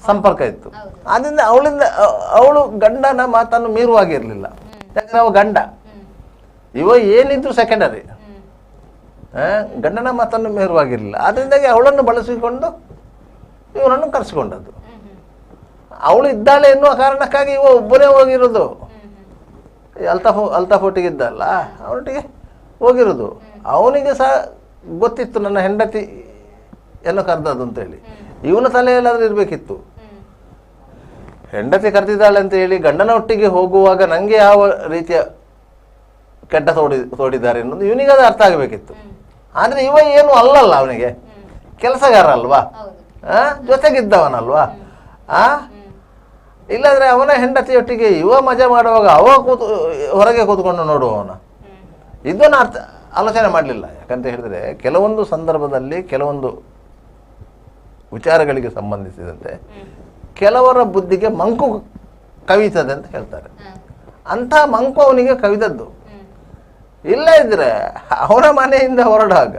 ಸಂಪರ್ಕ ಇತ್ತು. ಆದ್ದರಿಂದ ಅವಳು ಗಂಡನ ಮಾತನ್ನು ಮೀರುವಾಗಿರಲಿಲ್ಲ. ಯಾಕಂದ್ರೆ ಅವ ಗಂಡ, ಇವ ಏನಿದ್ರು ಸೆಕೆಂಡರಿ, ಗಂಡನ ಮಾತನ್ನು ಮೀರುವಾಗಿರಲಿಲ್ಲ. ಅದರಿಂದಾಗಿ ಅವಳನ್ನು ಬಳಸಿಕೊಂಡು ಇವನನ್ನು ಕರೆಸಿಕೊಂಡದ್ದು. ಅವಳು ಇದ್ದಾಳೆ ಎನ್ನುವ ಕಾರಣಕ್ಕಾಗಿ ಇವ ಒಬ್ಬನೇ ಹೋಗಿರೋದು. ಅಲ್ತಾಫ್ ಒಟ್ಟಿಗೆ ಇದ್ದಲ್ಲ, ಅವನೊಟ್ಟಿಗೆ ಹೋಗಿರೋದು. ಅವನಿಗೆ ಸಹ ಗೊತ್ತಿತ್ತು ನನ್ನ ಹೆಂಡತಿ ಏನೋ ಕರೆದದ್ದು ಅಂತೇಳಿ. ಇವನ ತಲೆಯಲ್ಲಾದ್ರೂ ಇರಬೇಕಿತ್ತು, ಹೆಂಡತಿ ಕರೆದಿದ್ದಾಳೆ ಅಂತ ಹೇಳಿ ಗಂಡನ ಒಟ್ಟಿಗೆ ಹೋಗುವಾಗ ನನಗೆ ಯಾವ ರೀತಿಯ ಕೆಟ್ಟ ತೋಡಿದ್ದಾರೆ ಅನ್ನೋದು ಇವನಿಗೆ ಅದು ಅರ್ಥ ಆಗಬೇಕಿತ್ತು. ಆದರೆ ಇವ ಏನು ಅಲ್ಲಲ್ಲ, ಅವನಿಗೆ ಕೆಲಸಗಾರ ಅಲ್ವಾ, ಜೊತೆಗಿದ್ದವನಲ್ವಾ. ಇಲ್ಲಾಂದ್ರೆ ಅವನ ಹೆಂಡತಿಯೊಟ್ಟಿಗೆ ಇವ ಮಜಾ ಮಾಡುವಾಗ ಅವ ಹೊರಗೆ ಕೂತ್ಕೊಂಡು ನೋಡುವವನ, ಇದನ್ನು ಆಲೋಚನೆ ಮಾಡಲಿಲ್ಲ. ಯಾಕಂತ ಹೇಳಿದ್ರೆ ಕೆಲವೊಂದು ಸಂದರ್ಭದಲ್ಲಿ ಕೆಲವೊಂದು ವಿಚಾರಗಳಿಗೆ ಸಂಬಂಧಿಸಿದಂತೆ ಕೆಲವರ ಬುದ್ಧಿಗೆ ಮಂಕು ಕವಿತದೆ ಅಂತ ಹೇಳ್ತಾರೆ. ಅಂಥ ಮಂಕು ಅವನಿಗೆ ಕವಿದದ್ದು. ಇಲ್ಲ ಇದ್ರೆ ಅವನ ಮನೆಯಿಂದ ಹೊರಡಾಗ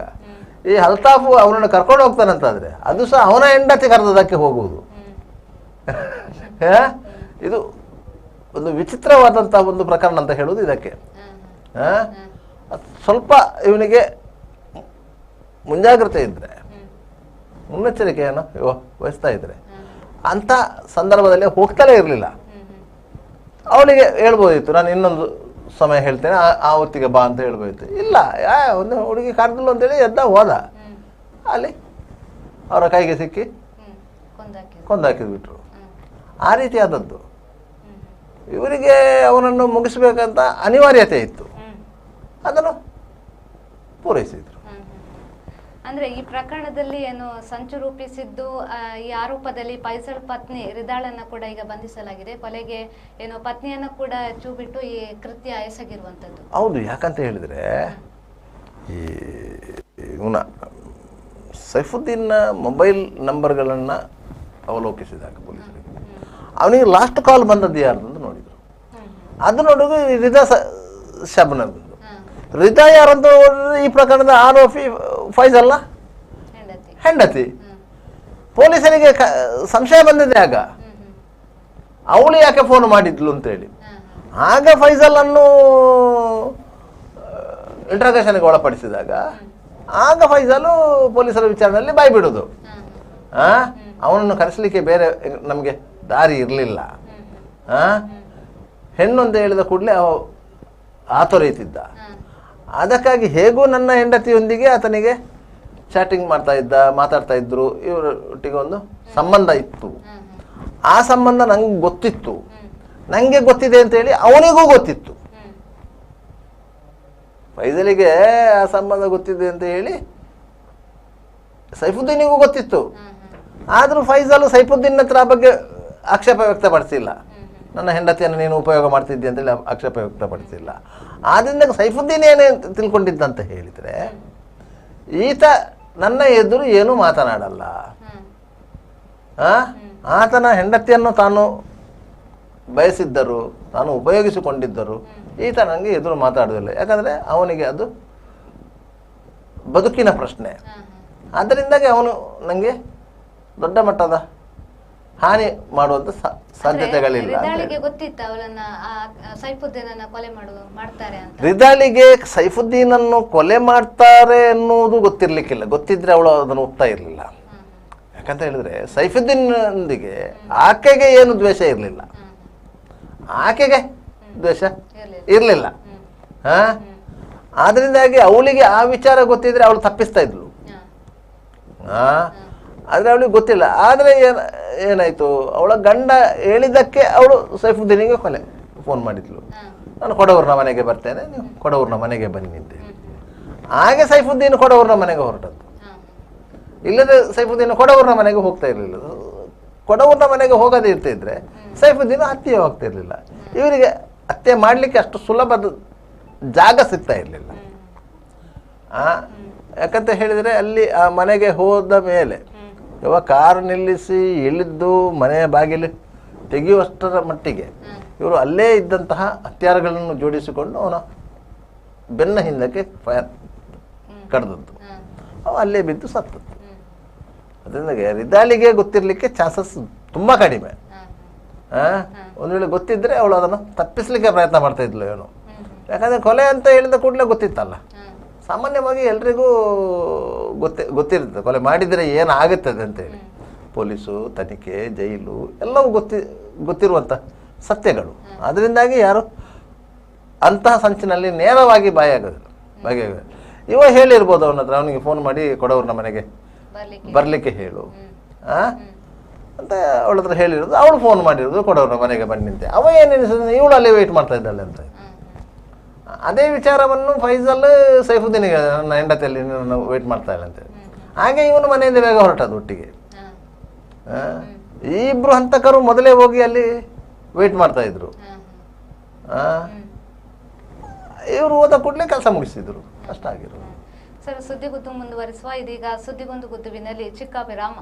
ಈ ಅಲ್ತಾಫು ಅವನನ್ನು ಕರ್ಕೊಂಡು ಹೋಗ್ತಾನಂತಾದ್ರೆ ಅದು ಸಹ ಅವನ ಹೆಂಡತಿ ಕರೆದದಕ್ಕೆ ಹೋಗುವುದು. ಇದು ಒಂದು ವಿಚಿತ್ರವಾದಂತಹ ಒಂದು ಪ್ರಕರಣ ಅಂತ ಹೇಳುವುದು ಇದಕ್ಕೆ. ಸ್ವಲ್ಪ ಇವನಿಗೆ ಮುಂಜಾಗ್ರತೆ ಇದ್ರೆ, ಮುನ್ನೆಚ್ಚರಿಕೆಯನ್ನು ವಹಿಸ್ತಾ ಇದ್ರೆ ಅಂಥ ಸಂದರ್ಭದಲ್ಲಿ ಹೋಗ್ತಲೇ ಇರಲಿಲ್ಲ. ಅವನಿಗೆ ಹೇಳ್ಬೋದಿತ್ತು, ನಾನು ಇನ್ನೊಂದು ಸಮಯ ಹೇಳ್ತೇನೆ, ಆ ಹೊತ್ತಿಗೆ ಬಾ ಅಂತ ಹೇಳ್ಬೋದಿತ್ತು. ಇಲ್ಲ, ಒಂದು ಹುಡುಗಿ ಕರೆದಿಲ್ಲ ಅಂತೇಳಿ ಎದ್ದ ಹೋದ. ಅಲ್ಲಿ ಅವರ ಕೈಗೆ ಸಿಕ್ಕಿ ಕೊಂದಾಕಿದ್ಬಿಟ್ರು. ಆ ರೀತಿ ಆದದ್ದು. ಇವರಿಗೆ ಅವನನ್ನು ಮುಗಿಸ್ಬೇಕಂತ ಅನಿವಾರ್ಯತೆ ಇತ್ತು, ಅದನ್ನು ಪೂರೈಸಿದ್ರು. ಅಂದ್ರೆ ಈ ಪ್ರಕರಣದಲ್ಲಿ ಏನು ಸಂಚು ರೂಪಿಸಿದ್ದು, ಈ ಆರೋಪದಲ್ಲಿ ಫೈಸಲ್ ಪತ್ನಿ ರಿದಾಳನ್ನ ಕೂಡ ಈಗ ಬಂಧಿಸಲಾಗಿದೆ. ಕೊಲೆಗೆ ಏನು ಪತ್ನಿಯನ್ನ ಕೂಡ ಚೂ ಬಿಟ್ಟು ಈ ಕೃತ್ಯ ಎಸಗಿರುವಂತದ್ದು. ಹೌದು, ಯಾಕಂತ ಹೇಳಿದ್ರೆ ಈ ಇವನ ಸೈಫುದ್ದೀನ್ನ ಮೊಬೈಲ್ ನಂಬರ್ಗಳನ್ನು ಅವಲೋಕಿಸಿದಾಗ ಪೊಲೀಸರಿಗೆ ಅವನಿಗೆ ಲಾಸ್ಟ್ ಕಾಲ್ ಬಂದದ್ದು ಯಾರ್ದು ಅಂತ ನೋಡಿದ್ರು. ಅದು ನೋಡಿದ್ರು ರಿದಾ ಶಬ್ನದ್ದು. ರಿದಾ ಯಾರಂತ ಈ ಪ್ರಕರಣದ ಆರೋಪಿ ಫೈಜಲ್ಲ ಹೆಂಡತಿ. ಪೊಲೀಸರಿಗೆ ಸಂಶಯ ಬಂದಿದೆ ಆಗ, ಅವಳು ಯಾಕೆ ಫೋನ್ ಮಾಡಿದ್ಲು ಅಂತೇಳಿ. ಆಗ ಫೈಜಲ್ ಅನ್ನು ಇಂಟ್ರಾಗೇಷನ್ಗೆ ಒಳಪಡಿಸಿದಾಗ ಆಗ ಫೈಜಲು ಪೊಲೀಸರ ವಿಚಾರಣೆಯಲ್ಲಿ ಬಾಯಿ ಬಿಡೋದು. ಅವನನ್ನು ಕರೆಸಲಿಕ್ಕೆ ಬೇರೆ ನಮಗೆ ದಾರಿ ಇರಲಿಲ್ಲ. ಹೆಣ್ಣು ಅಂತ ಹೇಳಿದ ಕೂಡಲೇ ಆತೊರೆಯುತ್ತಿದ್ದ. ಅದಕ್ಕಾಗಿ ಹೇಗೂ ನನ್ನ ಹೆಂಡತಿಯೊಂದಿಗೆ ಆತನಿಗೆ ಚಾಟಿಂಗ್ ಮಾಡ್ತಾ ಇದ್ದ, ಮಾತಾಡ್ತಾ ಇದ್ರು. ಇವರೊಟ್ಟಿಗೆ ಒಂದು ಸಂಬಂಧ ಇತ್ತು. ಆ ಸಂಬಂಧ ನಂಗೆ ಗೊತ್ತಿತ್ತು, ನನಗೆ ಗೊತ್ತಿದೆ ಅಂತೇಳಿ ಅವನಿಗೂ ಗೊತ್ತಿತ್ತು. ಫೈಜಲಿಗೆ ಆ ಸಂಬಂಧ ಗೊತ್ತಿದೆ ಅಂತ ಹೇಳಿ ಸೈಫುದ್ದೀನಿಗೂ ಗೊತ್ತಿತ್ತು. ಆದರೂ ಫೈಜಲ್ ಸೈಫುದ್ದೀನ್ ಹತ್ರ ಆ ಬಗ್ಗೆ ಆಕ್ಷೇಪ ವ್ಯಕ್ತಪಡಿಸಿಲ್ಲ. ನನ್ನ ಹೆಂಡತಿಯನ್ನು ನೀನು ಉಪಯೋಗ ಮಾಡ್ತಿದ್ದೆ ಅಂತೇಳಿ ಆಕ್ಷೇಪ ವ್ಯಕ್ತಪಡಿಸಿಲ್ಲ. ಆದ್ದರಿಂದ ಸೈಫುದ್ದೀನ್ ಏನೇ ತಿಳ್ಕೊಂಡಿದ್ದಂತ ಹೇಳಿದರೆ, ಈತ ನನ್ನ ಎದುರು ಏನೂ ಮಾತನಾಡಲ್ಲ, ಆತನ ಹೆಂಡತಿಯನ್ನು ತಾನು ಬಯಸಿದ್ದರು, ತಾನು ಉಪಯೋಗಿಸಿಕೊಂಡಿದ್ದರು, ಈತ ನನಗೆ ಎದುರು ಮಾತಾಡೋದಿಲ್ಲ. ಯಾಕಂದರೆ ಅವನಿಗೆ ಅದು ಬದುಕಿನ ಪ್ರಶ್ನೆ. ಆದ್ದರಿಂದಾಗಿ ಅವನು ನನಗೆ ದೊಡ್ಡ ಮಟ್ಟದ ಹಾನಿ ಮಾಡುವಂತ ಸಾಧ್ಯತೆಗಳಿಲ್ಲ. ರಿದಾಳಿಗೆ ಸೈಫುದ್ದೀನನ್ನು ಕೊಲೆ ಮಾಡ್ತಾರೆ ಎನ್ನುವುದು ಗೊತ್ತಿರ್ಲಿಕ್ಕಿಲ್ಲ. ಗೊತ್ತಿದ್ರೆ ಅವಳು ಅದನ್ನು ಒಪ್ತಾ ಇರಲಿಲ್ಲ. ಯಾಕಂತ ಹೇಳಿದ್ರೆ ಸೈಫುದ್ದೀನ್ನೊಂದಿಗೆ ಆಕೆಗೆ ಏನು ದ್ವೇಷ ಇರಲಿಲ್ಲ, ಆಕೆಗೆ ದ್ವೇಷ ಇರಲಿಲ್ಲ. ಆದ್ರಿಂದಾಗಿ ಅವಳಿಗೆ ಆ ವಿಚಾರ ಗೊತ್ತಿದ್ರೆ ಅವಳು ತಪ್ಪಿಸ್ತಾ ಇದ್ಲು. ಆದರೆ ಅವಳಿಗೆ ಗೊತ್ತಿಲ್ಲ. ಆದರೆ ಏನಾಯಿತು, ಅವಳ ಗಂಡ ಹೇಳಿದ್ದಕ್ಕೆ ಅವಳು ಸೈಫುದ್ದೀನಿಗೆ ಫೋನ್ ಮಾಡಿದ್ಲು, ನಾನು ಕೊಡವೂರಿನ ಮನೆಗೆ ಬರ್ತೇನೆ, ನೀವು ಕೊಡವೂರಿನ ಮನೆಗೆ ಬನ್ನಿ ಅಂತೇಳಿ. ಹಾಗೆ ಸೈಫುದ್ದೀನ್ ಕೊಡವೂರಿನ ಮನೆಗೆ ಹೊರಟದ್ದು. ಇಲ್ಲದೆ ಸೈಫುದ್ದೀನ್ ಕೊಡವೂರಿನ ಮನೆಗೆ ಹೋಗ್ತಾ ಇರಲಿಲ್ಲ. ಕೊಡವೂರಿನ ಮನೆಗೆ ಹೋಗದೇ ಇರ್ತಿದ್ರೆ ಸೈಫುದ್ದೀನ್ ಹತ್ಯೆ ಹೋಗ್ತಾ ಇರಲಿಲ್ಲ. ಇವರಿಗೆ ಹತ್ಯೆ ಮಾಡಲಿಕ್ಕೆ ಅಷ್ಟು ಸುಲಭದ ಜಾಗ ಸಿಗ್ತಾ ಇರಲಿಲ್ಲ. ಯಾಕಂತ ಹೇಳಿದರೆ ಅಲ್ಲಿ ಆ ಮನೆಗೆ ಹೋದ ಮೇಲೆ ಇವಾಗ ಕಾರು ನಿಲ್ಲಿಸಿ ಇಳಿದು ಮನೆಯ ಬಾಗಿಲು ತೆಗೆಯುವಷ್ಟರ ಮಟ್ಟಿಗೆ ಇವರು ಅಲ್ಲೇ ಇದ್ದಂತಹ ಹತ್ಯಾರಗಳನ್ನು ಜೋಡಿಸಿಕೊಂಡು ಅವನ ಬೆನ್ನ ಹಿಂದಕ್ಕೆ ಫೈರ್ ಕಡ್ದದ್ದು. ಅವ ಅಲ್ಲೇ ಬಿದ್ದು ಸತ್ತದ್ದು. ಅದರಿಂದ ರಿದಾಳಿಗೆ ಗೊತ್ತಿರಲಿಕ್ಕೆ ಚಾನ್ಸಸ್ ತುಂಬ ಕಡಿಮೆ. ಒಂದು ವೇಳೆ ಗೊತ್ತಿದ್ದರೆ ಅವಳು ಅದನ್ನು ತಪ್ಪಿಸಲಿಕ್ಕೆ ಪ್ರಯತ್ನ ಮಾಡ್ತಾ ಇದ್ಲು ಏನೋ. ಯಾಕಂದರೆ ಕೊಲೆ ಅಂತ ಹೇಳಿದ ಕೂಡಲೇ ಗೊತ್ತಿತ್ತಲ್ಲ. ಸಾಮಾನ್ಯವಾಗಿ ಎಲ್ರಿಗೂ ಗೊತ್ತಿರುತ್ತೆ ಕೊಲೆ ಮಾಡಿದರೆ ಏನಾಗುತ್ತದೆ ಅಂತೇಳಿ. ಪೊಲೀಸು, ತನಿಖೆ, ಜೈಲು ಎಲ್ಲವೂ ಗೊತ್ತಿರುವಂಥ ಸತ್ಯಗಳು. ಅದರಿಂದಾಗಿ ಯಾರು ಅಂತಹ ಸಂಚಿನಲ್ಲಿ ನೇರವಾಗಿ ಬಾಯಾಗೋದಿಲ್ಲ. ಇವ ಹೇಳಿರ್ಬೋದು ಅವನ ಹತ್ರ, ಅವನಿಗೆ ಫೋನ್ ಮಾಡಿ ಕೊಡವೂರಿನ ಮನೆಗೆ ಬರಲಿಕ್ಕೆ ಹೇಳು ಅಂತ ಅವಳ ಹತ್ರ ಹೇಳಿರೋದು. ಅವಳು ಫೋನ್ ಮಾಡಿರೋದು ಕೊಡವೂರಿನ ಮನೆಗೆ ಬನ್ನಿಂತೆ. ಅವ ಏನೆನಿಸಿದ ಇವಳು ಅಲ್ಲೇ ವೆಯ್ಟ್ ಮಾಡ್ತಾ ಇದ್ದಾಳೆ ಅಂತ. ಅದೇ ವಿಚಾರವನ್ನು ಫೈಜಲ್ ಸೈಫುದ್ದೀನಿಗೆ, ನನ್ನ ಹೆಂಡತಿಯಲ್ಲಿ ನಾನು ವೆಯ್ಟ್ ಮಾಡ್ತಾ ಇಲ್ಲ ಅಂತೇಳಿ ಹಾಗೆ ಇವನು ಮನೆಯಿಂದ ಬೇಗ ಹೊರಟದ್ದು ಒಟ್ಟಿಗೆ. ಈ ಇಬ್ರು ಹಂತಕರು ಮೊದಲೇ ಹೋಗಿ ಅಲ್ಲಿ ವೇಟ್ ಮಾಡ್ತಾ ಇದ್ರು. ಇವರು ಹೋದ ಕೂಡಲೇ ಕೆಲಸ ಮುಗಿಸಿದ್ರು. ಅಷ್ಟ ಆಗಿರೋದು. ಸರ್, ಸುದ್ದಿಗುತ್ತು ಮುಂದುವರಿಸುವ. ಇದೀಗ ಸುದ್ದಿಗೊಂದು ಗುತ್ತುವಿನಲ್ಲಿ ಚಿಕ್ಕ ವಿರಾಮ.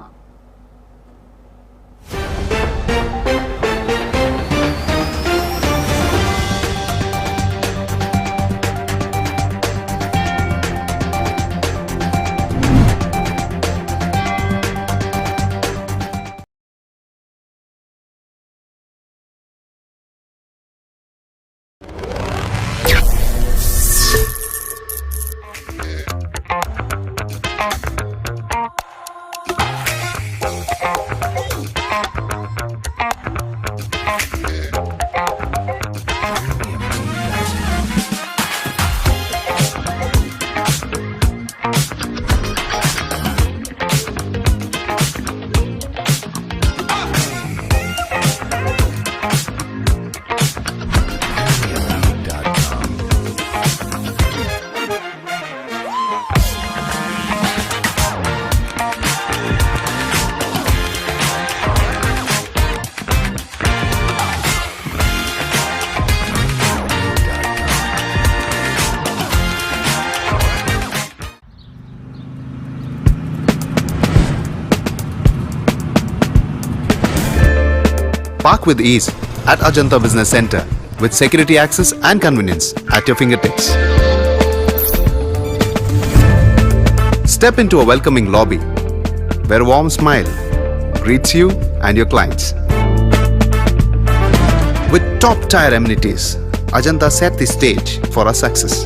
Park with ease at Ajanta Business Center with security access and convenience at your fingertips. Step into a welcoming lobby where a warm smile greets you and your clients. With top-tier amenities, Ajanta set the stage for our success,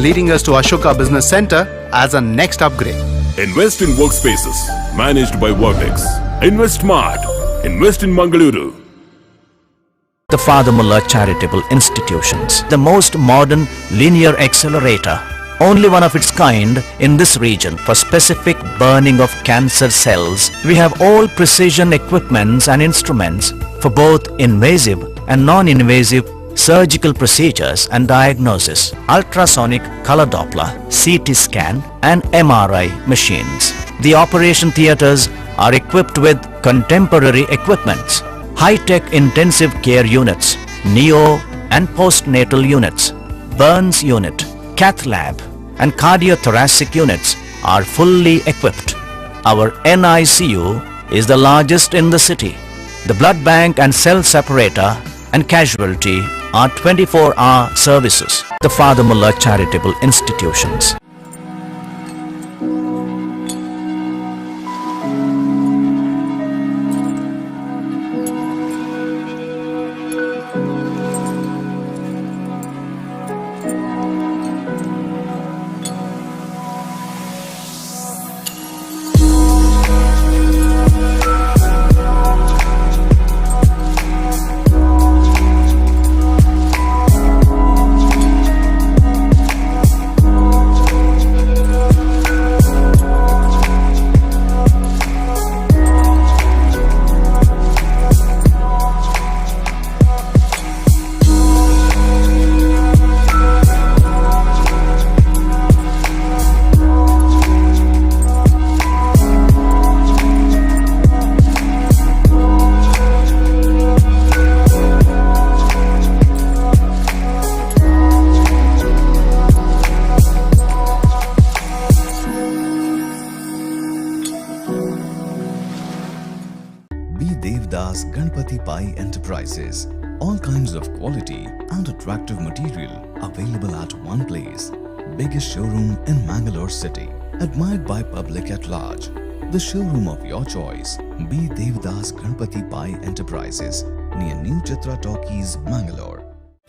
leading us to Ashoka Business Center as our next upgrade. Invest in workspaces managed by Vortex. Invest smart. Invest in Mangaluru. The Father Mullah Charitable Institutions, the most modern linear accelerator, only one of its kind in this region for specific burning of cancer cells. We have all precision equipments and instruments for both invasive and non-invasive surgical procedures and diagnosis, ultrasonic color Doppler, CT scan and MRI machines. The operation theaters are equipped with contemporary equipments, high-tech intensive care units, neo and postnatal units, burns unit, cath lab and cardiothoracic units are fully equipped. Our NICU is the largest in the city. The blood bank and cell separator and casualty are 24-hour services. The Father Mullah Charitable Institutions. Devdas Ganpati Pai Enterprises. All kinds of quality and attractive material available at one place. Biggest showroom in Mangalore city. Admired by public at large. The showroom of your choice. B. Devdas Ganpati Pai Enterprises. Near New Chitra Talkies, Mangalore.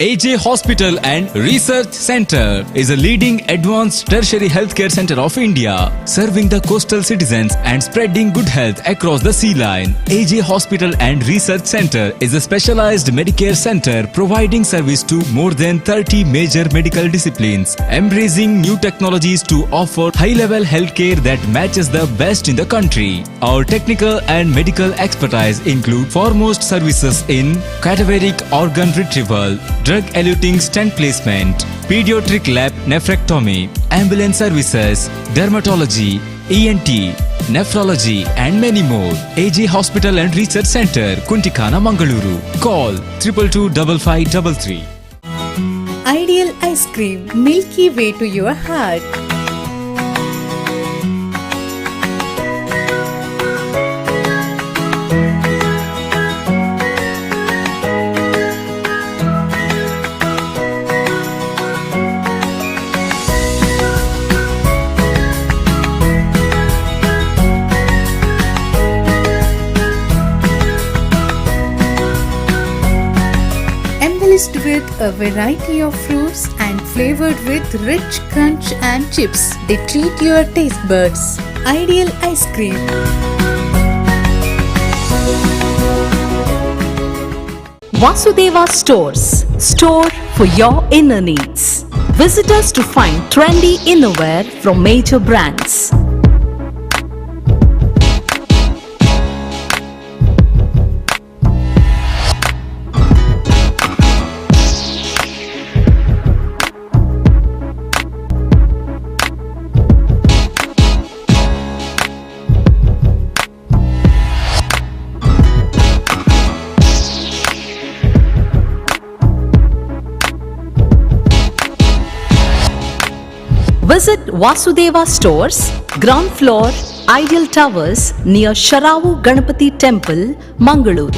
AJ Hospital and Research Center is a leading advanced tertiary healthcare center of India, serving the coastal citizens and spreading good health across the sea line. AJ Hospital and Research Center is a specialized Medicare center providing service to more than 30 major medical disciplines, embracing new technologies to offer high-level healthcare that matches the best in the country. Our technical and medical expertise include foremost services in cadaveric organ retrieval, drug-eluting stent placement, pediatric lab nephrectomy, ambulance services, dermatology, ENT, nephrology and many more. AJ Hospital and Research Center, Kuntikana, Mangaluru. Call 222553. Ideal ice cream, milky way to your heart. Embellished with a variety of fruits and flavored with rich crunch and chips, they treat your taste buds. Ideal ice cream. Vasudeva Stores, store for your inner needs. Visit us to find trendy innerwear from major brands. Visit Vasudeva Stores, ground floor, Ideal Towers near Sharavu Ganapati Temple, Mangaluru.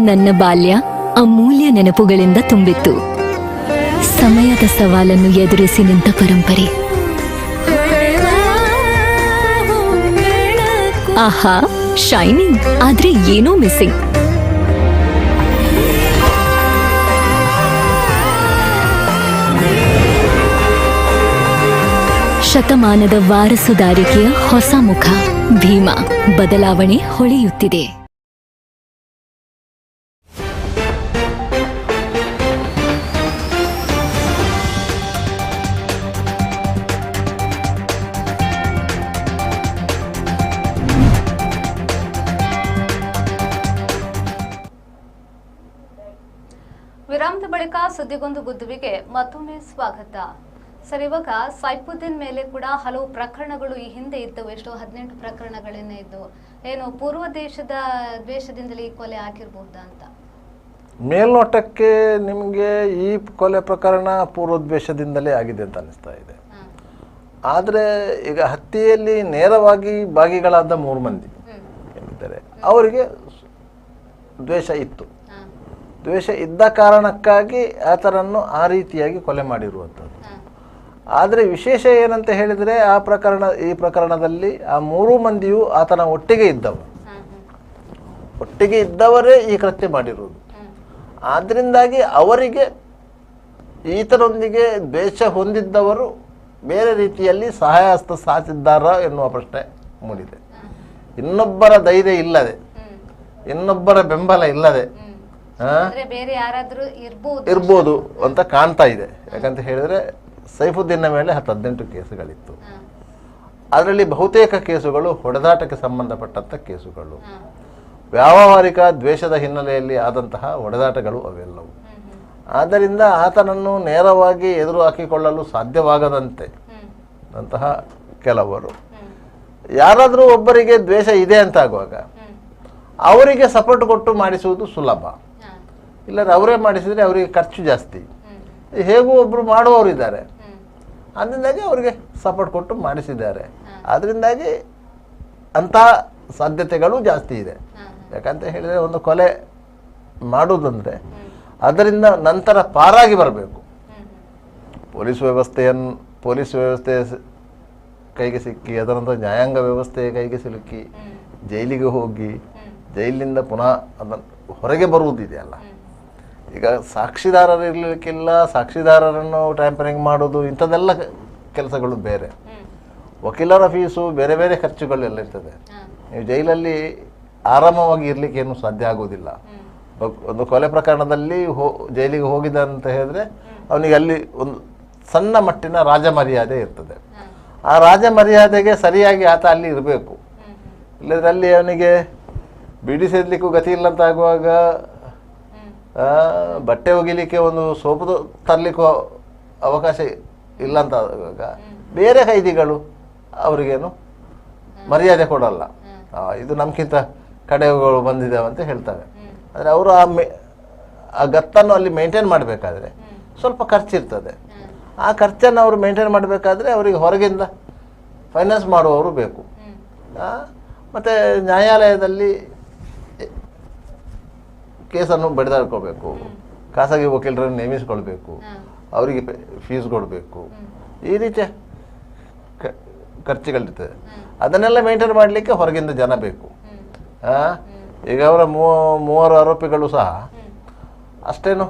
ನನ್ನ ಬಾಲ್ಯ ಅಮೂಲ್ಯ ನೆನಪುಗಳಿಂದ ತುಂಬಿತ್ತು. ಸಮಯದ ಸವಾಲನ್ನು ಎದುರಿಸಿ ನಿಂತ ಪರಂಪರೆ. ಆಹಾ, shining, ಆದ್ರೆ ಏನೋ ಮಿಸ್ಸಿಂಗ್. ಶತಮಾನದ ವಾರಸುದಾರಿಕೆಯ ಹೊಸ ಮುಖ ಭೀಮಾ. ಬದಲಾವಣೆ ಹೊಳೆಯುತ್ತಿದೆ. ವಿರಾಮದ ಬಳಿಕ ಸುದ್ದಿಗೊಂದು ಗುದ್ದುವಿಗೆ ಮತ್ತೊಮ್ಮೆ ಸ್ವಾಗತ. ಸರ್, ಇವಾಗ ಸೈಫುದ್ದೀನ್ ಮೇಲೆ ಕೂಡ ಹಲವು ಪ್ರಕರಣಗಳು ಈ ಹಿಂದೆ ಇದ್ದವು. ಎಷ್ಟೋ 18 ಪ್ರಕರಣಗಳೇನೇ ಇದ್ದವು. ಏನು ಪೂರ್ವ ದೇಶದ ದ್ವೇಷದಿಂದಲೇ ಈ ಕೊಲೆ ಆಗಿರಬಹುದಾ ಅಂತ? ಮೇಲ್ನೋಟಕ್ಕೆ ನಿಮಗೆ ಈ ಕೊಲೆ ಪ್ರಕರಣ ಪೂರ್ವದ್ವೇಷದಿಂದಲೇ ಆಗಿದೆ ಅಂತ ಅನಿಸ್ತಾ ಇದೆ. ಆದರೆ ಈಗ ಹತ್ಯೆಯಲ್ಲಿ ನೇರವಾಗಿ ಭಾಗಿಗಳಾದ 3 ಮಂದಿ ಏನಿದ್ದಾರೆ ಅವರಿಗೆ ದ್ವೇಷ ಇತ್ತು. ದ್ವೇಷ ಇದ್ದ ಕಾರಣಕ್ಕಾಗಿ ಆತನನ್ನು ಆ ರೀತಿಯಾಗಿ ಕೊಲೆ ಮಾಡಿರುವಂಥದ್ದು. ಆದರೆ ವಿಶೇಷ ಏನಂತ ಹೇಳಿದರೆ ಈ ಪ್ರಕರಣದಲ್ಲಿ ಆ 3 ಮಂದಿಯೂ ಆತನ ಒಟ್ಟಿಗೆ ಇದ್ದವರೇ ಈ ಕೃತ್ಯ ಮಾಡಿರುವುದು. ಆದ್ದರಿಂದಾಗಿ ಅವರಿಗೆ ಈತನೊಂದಿಗೆ ದ್ವೇಷ ಹೊಂದಿದ್ದವರು ಬೇರೆ ರೀತಿಯಲ್ಲಿ ಸಹಾಯ ಹಸ್ತ ಸಾಚಿದ್ದಾರ ಎನ್ನುವ ಪ್ರಶ್ನೆ ಮೂಡಿದೆ. ಇನ್ನೊಬ್ಬರ ಧೈರ್ಯ ಇಲ್ಲದೆ, ಇನ್ನೊಬ್ಬರ ಬೆಂಬಲ ಇಲ್ಲದೆ ಇರ್ಬೋದು ಅಂತ ಕಾಣ್ತಾ ಇದೆ. ಯಾಕಂತ ಹೇಳಿದ್ರೆ ಸೈಫುದ್ದೀನ್ನ ಮೇಲೆ 18 ಕೇಸುಗಳಿತ್ತು. ಅದರಲ್ಲಿ ಬಹುತೇಕ ಕೇಸುಗಳು ಹೊಡೆದಾಟಕ್ಕೆ ಸಂಬಂಧಪಟ್ಟಂಥ ಕೇಸುಗಳು, ವ್ಯಾವಹಾರಿಕ ದ್ವೇಷದ ಹಿನ್ನೆಲೆಯಲ್ಲಿ ಆದಂತಹ ಹೊಡೆದಾಟಗಳು ಅವೆಲ್ಲವು. ಆದ್ದರಿಂದ ಆತನನ್ನು ನೇರವಾಗಿ ಎದುರು ಹಾಕಿಕೊಳ್ಳಲು ಸಾಧ್ಯವಾಗದಂತೆ ಅಂತಹ ಕೆಲವರು, ಯಾರಾದರೂ ಒಬ್ಬರಿಗೆ ದ್ವೇಷ ಇದೆ ಅಂತ ಆಗುವಾಗ ಅವರಿಗೆ ಸಪೋರ್ಟ್ ಕೊಟ್ಟು ಮಾಡಿಸುವುದು ಸುಲಭ. ಇಲ್ಲದ್ರೆ ಅವರೇ ಮಾಡಿಸಿದರೆ ಅವರಿಗೆ ಖರ್ಚು ಜಾಸ್ತಿ. ಹೇಗೂ ಒಬ್ಬರು ಮಾಡುವವರಿದ್ದಾರೆ, ಅದರಿಂದಾಗಿ ಅವರಿಗೆ ಸಪೋರ್ಟ್ ಕೊಟ್ಟು ಮಾಡಿಸಿದ್ದಾರೆ. ಅದರಿಂದಾಗಿ ಅಂತಹ ಸಾಧ್ಯತೆಗಳು ಜಾಸ್ತಿ ಇದೆ. ಯಾಕಂತ ಹೇಳಿದರೆ ಒಂದು ಕೊಲೆ ಮಾಡುವುದಂದರೆ ಅದರಿಂದ ನಂತರ ಪಾರಾಗಿ ಬರಬೇಕು. ಪೊಲೀಸ್ ವ್ಯವಸ್ಥೆ ಕೈಗೆ ಸಿಕ್ಕಿ ಅದರ ನಂತರ ನ್ಯಾಯಾಂಗ ವ್ಯವಸ್ಥೆಯ ಕೈಗೆ ಸಿಲುಕಿ ಜೈಲಿಗೆ ಹೋಗಿ ಜೈಲಿನಿಂದ ಪುನಃ ಅದನ್ನು ಹೊರಗೆ ಬರುವುದಿದೆಯಲ್ಲ. ಈಗ ಸಾಕ್ಷಿದಾರರು ಇರಲಿಕ್ಕಿಲ್ಲ, ಸಾಕ್ಷಿದಾರರನ್ನು ಟ್ಯಾಂಪರಿಂಗ್ ಮಾಡೋದು ಇಂಥದ್ದೆಲ್ಲ ಕೆಲಸಗಳು ಬೇರೆ. ವಕೀಲರ ಫೀಸು, ಬೇರೆ ಬೇರೆ ಖರ್ಚುಗಳೆಲ್ಲ ಇರ್ತದೆ. ನೀವು ಜೈಲಲ್ಲಿ ಆರಾಮವಾಗಿ ಇರಲಿಕ್ಕೆ ಏನು ಸಾಧ್ಯ ಆಗೋದಿಲ್ಲ. ಒಂದು ಕೊಲೆ ಪ್ರಕರಣದಲ್ಲಿ ಜೈಲಿಗೆ ಹೋಗಿದ ಅಂತ ಹೇಳಿದ್ರೆ ಅವನಿಗೆ ಅಲ್ಲಿ ಒಂದು ಸಣ್ಣ ಮಟ್ಟಿನ ರಾಜಮರ್ಯಾದೆ ಇರ್ತದೆ. ಆ ರಾಜಮರ್ಯಾದೆಗೆ ಸರಿಯಾಗಿ ಆತ ಅಲ್ಲಿ ಇರಬೇಕು. ಇಲ್ಲದ್ರೆ ಅಲ್ಲಿ ಅವನಿಗೆ ಬಿಡಿ ಸೇದಲಿಕ್ಕೂ ಗತಿ ಇಲ್ಲ ಅಂತ ಆಗುವಾಗ, ಬಟ್ಟೆ ಒಗಿಲಿಕ್ಕೆ ಒಂದು ಸೋಪು ತರಲಿಕ್ಕೂ ಅವಕಾಶ ಇಲ್ಲ ಅಂತ ಆಗುವಾಗ ಬೇರೆ ಖೈದಿಗಳು ಅವರಿಗೇನು ಮರ್ಯಾದೆ ಕೊಡಲ್ಲ. ಇದು ನಮ್ಗಿಂತ ಕಡೆಗಳು ಬಂದಿದ್ದಾವೆ ಅಂತ ಹೇಳ್ತಾರೆ. ಆದರೆ ಅವರು ಆ ಗತ್ತನ್ನು ಅಲ್ಲಿ ಮೇಂಟೈನ್ ಮಾಡಬೇಕಾದ್ರೆ ಸ್ವಲ್ಪ ಖರ್ಚಿರ್ತದೆ. ಆ ಖರ್ಚನ್ನು ಅವರು ಮೇಂಟೈನ್ ಮಾಡಬೇಕಾದ್ರೆ ಅವರಿಗೆ ಹೊರಗಿಂದ ಫೈನಾನ್ಸ್ ಮಾಡುವವರು ಬೇಕು. ಮತ್ತು ನ್ಯಾಯಾಲಯದಲ್ಲಿ ಕೇಸನ್ನು ಬಡಿದಾಡ್ಕೋಬೇಕು, ಖಾಸಗಿ ವಕೀಲರನ್ನು ನೇಮಿಸಿಕೊಳ್ಬೇಕು, ಅವರಿಗೆ ಫೀಸ್ ಕೊಡಬೇಕು, ಈ ರೀತಿಯ ಖರ್ಚುಗಳಿರ್ತದೆ. ಅದನ್ನೆಲ್ಲ ಮೇಂಟೈನ್ ಮಾಡಲಿಕ್ಕೆ ಹೊರಗಿಂದ ಜನ ಬೇಕು. ಈಗ ಅವರ ಮೂವರು ಆರೋಪಿಗಳು ಸಹ ಅಷ್ಟೇನು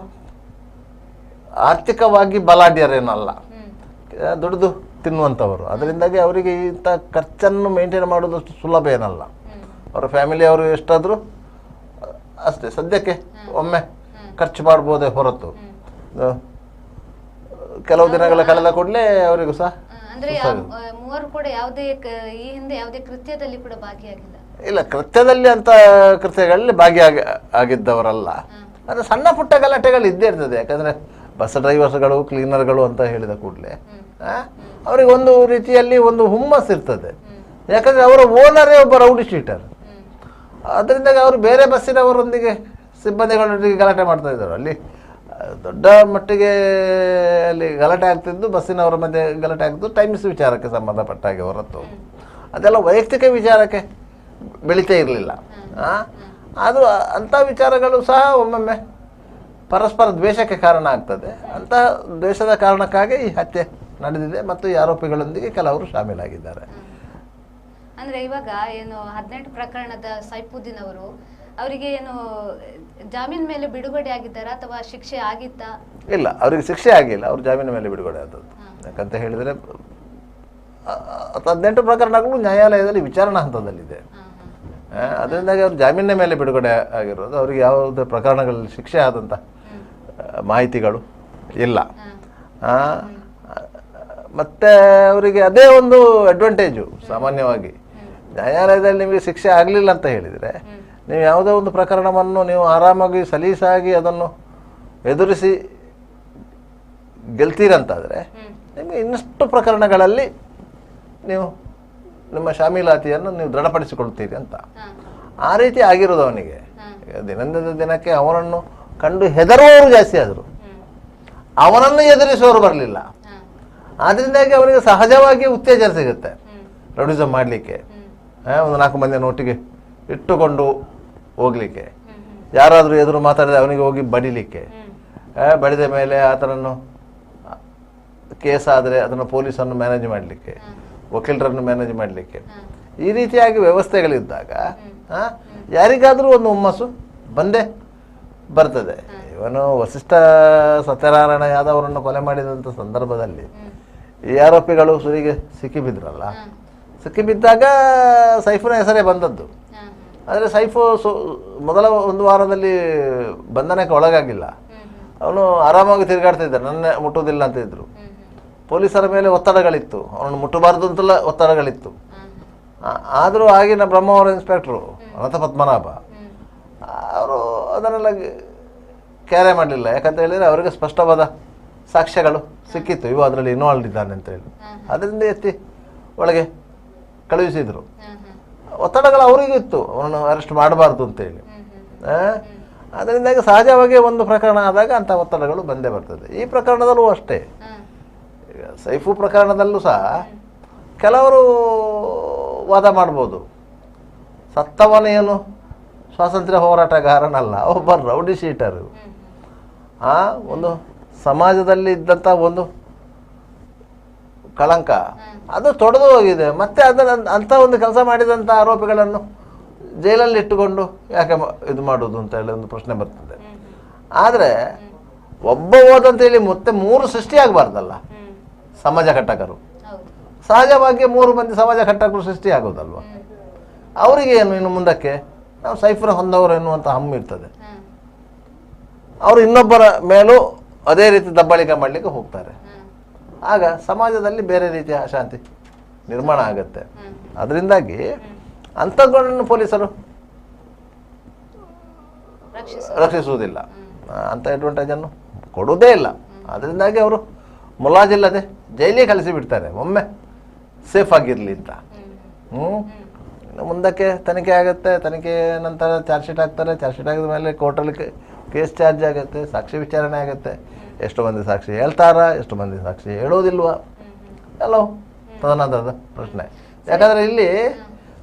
ಆರ್ಥಿಕವಾಗಿ ಬಲಾಢ್ಯರೇನಲ್ಲ, ದುಡಿದು ತಿನ್ನುವಂಥವರು. ಅದರಿಂದಾಗಿ ಅವರಿಗೆ ಇಂಥ ಖರ್ಚನ್ನು ಮೇಂಟೈನ್ ಮಾಡೋದಷ್ಟು ಸುಲಭ ಏನಲ್ಲ. ಅವರ ಫ್ಯಾಮಿಲಿಯವರು ಎಷ್ಟಾದರೂ ಅಷ್ಟೇ, ಸದ್ಯಕ್ಕೆ ಒಮ್ಮೆ ಖರ್ಚು ಮಾಡ್ಬೋದೇ ಹೊರತು ಕೆಲವು ದಿನಗಳ ಕಳೆದ ಕೂಡಲೇ ಅವರಿಗೂ ಸಹ ಮೂವರು ಕೂಡ ಯಾವುದೇ ಈ ಹಿಂದೆ ಯಾವುದೇ ಕೃತ್ಯದಲ್ಲಿ ಕೂಡ ಭಾಗಿಯಾಗಿಲ್ಲ. ಇಲ್ಲ, ಕೃತ್ಯದಲ್ಲಿ ಅಂತ ಕೃತ್ಯಗಳಲ್ಲಿ ಆಗಿದ್ದವರಲ್ಲ. ಅಂದರೆ ಸಣ್ಣ ಪುಟ್ಟ ಗಲಾಟೆಗಳು ಇದ್ದೇ ಇರ್ತದೆ. ಯಾಕಂದರೆ ಬಸ್ ಡ್ರೈವರ್ಸ್ಗಳು, ಕ್ಲೀನರ್ಗಳು ಅಂತ ಹೇಳಿದ ಕೂಡಲೇ ಅವರಿಗೆ ಒಂದು ರೀತಿಯಲ್ಲಿ ಒಂದು ಹುಮ್ಮಸ್ ಇರ್ತದೆ. ಯಾಕಂದರೆ ಅವರ ಓನರೇ ಒಬ್ಬ ರೌಡಿ ಶೀಟರ್. ಅದರಿಂದಾಗಿ ಅವರು ಬೇರೆ ಬಸ್ಸಿನವರೊಂದಿಗೆ, ಸಿಬ್ಬಂದಿಗಳೊಂದಿಗೆ ಗಲಾಟೆ ಮಾಡ್ತಾ ಇದ್ದರು. ಅಲ್ಲಿ ದೊಡ್ಡ ಮಟ್ಟಿಗೆ ಅಲ್ಲಿ ಗಲಾಟೆ ಆಗ್ತಿದ್ದು ಬಸ್ಸಿನವರ ಮಧ್ಯೆ ಗಲಾಟೆ ಆಗ್ತಿದ್ದು ಟೈಮ್ಸ್ ವಿಚಾರಕ್ಕೆ ಸಂಬಂಧಪಟ್ಟಾಗೆ ಹೊರತು ಅದೆಲ್ಲ ವೈಯಕ್ತಿಕ ವಿಚಾರಕ್ಕೆ ಬೆಳೀತಾ ಇರಲಿಲ್ಲ. ಅದು ಅಂಥ ವಿಚಾರಗಳು ಸಹ ಒಮ್ಮೊಮ್ಮೆ ಪರಸ್ಪರ ದ್ವೇಷಕ್ಕೆ ಕಾರಣ ಆಗ್ತದೆ. ಅಂತಹ ದ್ವೇಷದ ಕಾರಣಕ್ಕಾಗಿ ಈ ಹತ್ಯೆ ನಡೆದಿದೆ ಮತ್ತು ಈ ಆರೋಪಿಗಳೊಂದಿಗೆ ಕೆಲವರು ಶಾಮೀಲಾಗಿದ್ದಾರೆ. ಅಂದರೆ ಇವಾಗ ಏನು 18 ಪ್ರಕರಣದ ಸೈಫುದ್ದೀನ್ ಅವರು ಅವರಿಗೆ ಏನು ಜಾಮೀನು ಮೇಲೆ ಬಿಡುಗಡೆ ಆಗಿದ್ದಾರಾ ಅಥವಾ ಶಿಕ್ಷೆ ಆಗಿತ್ತಾ? ಇಲ್ಲ, ಅವರಿಗೆ ಶಿಕ್ಷೆ ಆಗಿಲ್ಲ, ಅವರು ಜಾಮೀನು ಮೇಲೆ ಬಿಡುಗಡೆ ಆದದ್ದು. ಯಾಕಂತ ಹೇಳಿದರೆ 18 ಪ್ರಕರಣಗಳು ನ್ಯಾಯಾಲಯದಲ್ಲಿ ವಿಚಾರಣಾ ಹಂತದಲ್ಲಿದೆ. ಅದರಿಂದಾಗಿ ಅವರು ಜಾಮೀನಿನ ಮೇಲೆ ಬಿಡುಗಡೆ ಆಗಿರೋದು. ಅವರಿಗೆ ಯಾವುದೇ ಪ್ರಕರಣಗಳಲ್ಲಿ ಶಿಕ್ಷೆ ಆದಂಥ ಮಾಹಿತಿಗಳು ಇಲ್ಲ. ಮತ್ತು ಅವರಿಗೆ ಅದೇ ಒಂದು ಅಡ್ವಾಂಟೇಜು. ಸಾಮಾನ್ಯವಾಗಿ ನ್ಯಾಯಾಲಯದಲ್ಲಿ ನಿಮಗೆ ಶಿಕ್ಷೆ ಆಗಲಿಲ್ಲ ಅಂತ ಹೇಳಿದರೆ ನೀವು ಯಾವುದೋ ಒಂದು ಪ್ರಕರಣವನ್ನು ನೀವು ಆರಾಮಾಗಿ ಸಲೀಸಾಗಿ ಅದನ್ನು ಎದುರಿಸಿ ಗೆಲ್ತೀರಂತಾದರೆ ನಿಮಗೆ ಇನ್ನಷ್ಟು ಪ್ರಕರಣಗಳಲ್ಲಿ ನೀವು ನಿಮ್ಮ ಶಾಮೀಲಾತಿಯನ್ನು ನೀವು ದೃಢಪಡಿಸಿಕೊಳ್ತೀರಿ ಅಂತ. ಆ ರೀತಿ ಆಗಿರೋದು ಅವನಿಗೆ. ದಿನದಿಂದ ದಿನಕ್ಕೆ ಅವನನ್ನು ಕಂಡು ಹೆದರುವವರು ಜಾಸ್ತಿ ಆದರು, ಅವನನ್ನು ಎದುರಿಸುವವರು ಬರಲಿಲ್ಲ. ಆದ್ದರಿಂದಾಗಿ ಅವನಿಗೆ ಸಹಜವಾಗಿ ಉತ್ತೇಜನ ಸಿಗುತ್ತೆ ರೌಡಿಸಮ್ ಮಾಡಲಿಕ್ಕೆ. ಒಂದು 4 ಮಂದಿಯನ್ನು ಒಟ್ಟಿಗೆ ಇಟ್ಟುಕೊಂಡು ಹೋಗಲಿಕ್ಕೆ, ಯಾರಾದರೂ ಎದುರು ಮಾತಾಡಿದ್ರೆ ಅವನಿಗೆ ಹೋಗಿ ಬಡಿಲಿಕ್ಕೆ, ಬಡಿದ ಮೇಲೆ ಆತನನ್ನು ಕೇಸಾದರೆ ಅದನ್ನು ಪೊಲೀಸನ್ನು ಮ್ಯಾನೇಜ್ ಮಾಡಲಿಕ್ಕೆ, ವಕೀಲರನ್ನು ಮ್ಯಾನೇಜ್ ಮಾಡಲಿಕ್ಕೆ, ಈ ರೀತಿಯಾಗಿ ವ್ಯವಸ್ಥೆಗಳಿದ್ದಾಗ ಯಾರಿಗಾದರೂ ಒಂದು ಹುಮ್ಮಸ್ಸು ಬಂದೇ ಬರ್ತದೆ. ಇವನು ವಸಿಷ್ಠ ಸತ್ಯನಾರಾಯಣ ಯಾದವರನ್ನು ಕೊಲೆ ಮಾಡಿದಂಥ ಸಂದರ್ಭದಲ್ಲಿ ಈ ಆರೋಪಿಗಳು ಸುರಿಗೆ ಸಿಕ್ಕಿಬಿದ್ರಲ್ಲ, ಸಿಕ್ಕಿಬಿದ್ದಾಗ ಸೈಫುನ ಹೆಸರೇ ಬಂದದ್ದು. ಆದರೆ ಸೈಫು ಮೊದಲ 1 ವಾರದಲ್ಲಿ ಬಂಧನಕ್ಕೆ ಒಳಗಾಗಿಲ್ಲ. ಅವನು ಆರಾಮಾಗಿ ತಿರುಗಾಡ್ತಿದ್ದ, ನನ್ನ ಮುಟ್ಟುವುದಿಲ್ಲ ಅಂತ ಇದ್ರು. ಪೊಲೀಸರ ಮೇಲೆ ಒತ್ತಡಗಳಿತ್ತು, ಅವನನ್ನು ಮುಟ್ಟಬಾರ್ದು ಅಂತೆಲ್ಲ ಒತ್ತಡಗಳಿತ್ತು. ಆದರೂ ಆಗಿನ ಬ್ರಹ್ಮಾವರ ಇನ್ಸ್ಪೆಕ್ಟ್ರು ಅನಂತ ಪದ್ಮನಾಭ ಅವರು ಅದನ್ನೆಲ್ಲ ಕ್ಯಾರೆ ಮಾಡಲಿಲ್ಲ. ಯಾಕಂತ ಹೇಳಿದರೆ ಅವರಿಗೆ ಸ್ಪಷ್ಟವಾದ ಸಾಕ್ಷ್ಯಗಳು ಸಿಕ್ಕಿತ್ತು, ಇವು ಅದರಲ್ಲಿ ಇನ್ವಾಲ್ವ್ ಇದ್ದಾನೆ ಅಂತೇಳಿ. ಅದರಿಂದ ಎತ್ತಿ ಒಳಗೆ ಕಳುಹಿಸಿದರು. ಒತ್ತಡಗಳು ಅವರಿಗೂ ಇತ್ತು, ಅವನನ್ನು ಅರೆಸ್ಟ್ ಮಾಡಬಾರ್ದು ಅಂತೇಳಿ. ಅದರಿಂದಾಗಿ ಸಹಜವಾಗಿ ಒಂದು ಪ್ರಕರಣ ಆದಾಗ ಅಂಥ ಒತ್ತಡಗಳು ಬಂದೇ ಬರ್ತದೆ. ಈ ಪ್ರಕರಣದಲ್ಲೂ ಅಷ್ಟೇ. ಈಗ ಸೈಫು ಪ್ರಕರಣದಲ್ಲೂ ಸಹ ಕೆಲವರು ವಾದ ಮಾಡ್ಬೋದು, ಸತ್ತವನೇನು ಸ್ವಾತಂತ್ರ್ಯ ಹೋರಾಟಗಾರನಲ್ಲ, ಒಬ್ಬ ರೌಡಿ ಶೀಟರು. ಒಂದು ಸಮಾಜದಲ್ಲಿ ಇದ್ದಂಥ ಒಂದು ಕಳಂಕ ಅದು ತೊಡೆದು ಹೋಗಿದೆ. ಮತ್ತೆ ಅದನ್ನು ಅಂಥ ಒಂದು ಕೆಲಸ ಮಾಡಿದಂಥ ಆರೋಪಿಗಳನ್ನು ಜೈಲಲ್ಲಿ ಇಟ್ಟುಕೊಂಡು ಯಾಕೆ ಇದು ಮಾಡೋದು ಅಂತ ಹೇಳಿ ಒಂದು ಪ್ರಶ್ನೆ ಬರ್ತದೆ. ಆದರೆ ಒಬ್ಬ ಹೋದಂತೇಳಿ ಮತ್ತೆ 3 ಸೃಷ್ಟಿಯಾಗಬಾರ್ದಲ್ಲ ಸಮಾಜ ಘಟಕರು. ಸಹಜವಾಗಿ 3 ಮಂದಿ ಸಮಾಜ ಕಟ್ಟಕರು ಸೃಷ್ಟಿ ಆಗೋದಲ್ವ. ಅವರಿಗೆ ಏನು ಇನ್ನು ಮುಂದಕ್ಕೆ ನಾವು ಸೈಫರ್ ಹೊಂದವರು ಎನ್ನುವಂಥ ಹಮ್ಮು ಇರ್ತದೆ. ಅವರು ಇನ್ನೊಬ್ಬರ ಮೇಲೂ ಅದೇ ರೀತಿ ದಬ್ಬಾಳಿಕೆ ಮಾಡಲಿಕ್ಕೆ ಹೋಗ್ತಾರೆ. ಆಗ ಸಮಾಜದಲ್ಲಿ ಬೇರೆ ರೀತಿಯ ಅಶಾಂತಿ ನಿರ್ಮಾಣ ಆಗುತ್ತೆ. ಅದರಿಂದಾಗಿ ಅಂಥವುಗಳನ್ನು ಪೊಲೀಸರು ರಕ್ಷಿಸುವುದಿಲ್ಲ, ಅಂಥ ಅಡ್ವಾಂಟೇಜನ್ನು ಕೊಡುವುದೇ ಇಲ್ಲ. ಅದರಿಂದಾಗಿ ಅವರು ಮುಲಾಜಿಲ್ಲದೆ ಜೈಲಿಗೆ ಕಳಿಸಿ ಬಿಡ್ತಾರೆ, ಒಮ್ಮೆ ಸೇಫ್ ಆಗಿರಲಿ ಅಂತ. ಇನ್ನು ಮುಂದಕ್ಕೆ ತನಿಖೆ ಆಗುತ್ತೆ, ತನಿಖೆ ನಂತರ ಚಾರ್ಜ್ ಶೀಟ್ ಹಾಕ್ತಾರೆ, ಚಾರ್ಜ್ ಶೀಟ್ ಆಗಿದ ಮೇಲೆ ಕೋರ್ಟಲ್ಲಿ ಕೇಸ್ ಚಾರ್ಜ್ ಆಗುತ್ತೆ, ಸಾಕ್ಷಿ ವಿಚಾರಣೆ ಆಗುತ್ತೆ. ಎಷ್ಟು ಮಂದಿ ಸಾಕ್ಷಿ ಹೇಳ್ತಾರ, ಎಷ್ಟು ಮಂದಿ ಸಾಕ್ಷಿ ಹೇಳೋದಿಲ್ವ, ಎಲ್ಲವೂ ತದನಂತರದ ಪ್ರಶ್ನೆ. ಯಾಕಂದರೆ ಇಲ್ಲಿ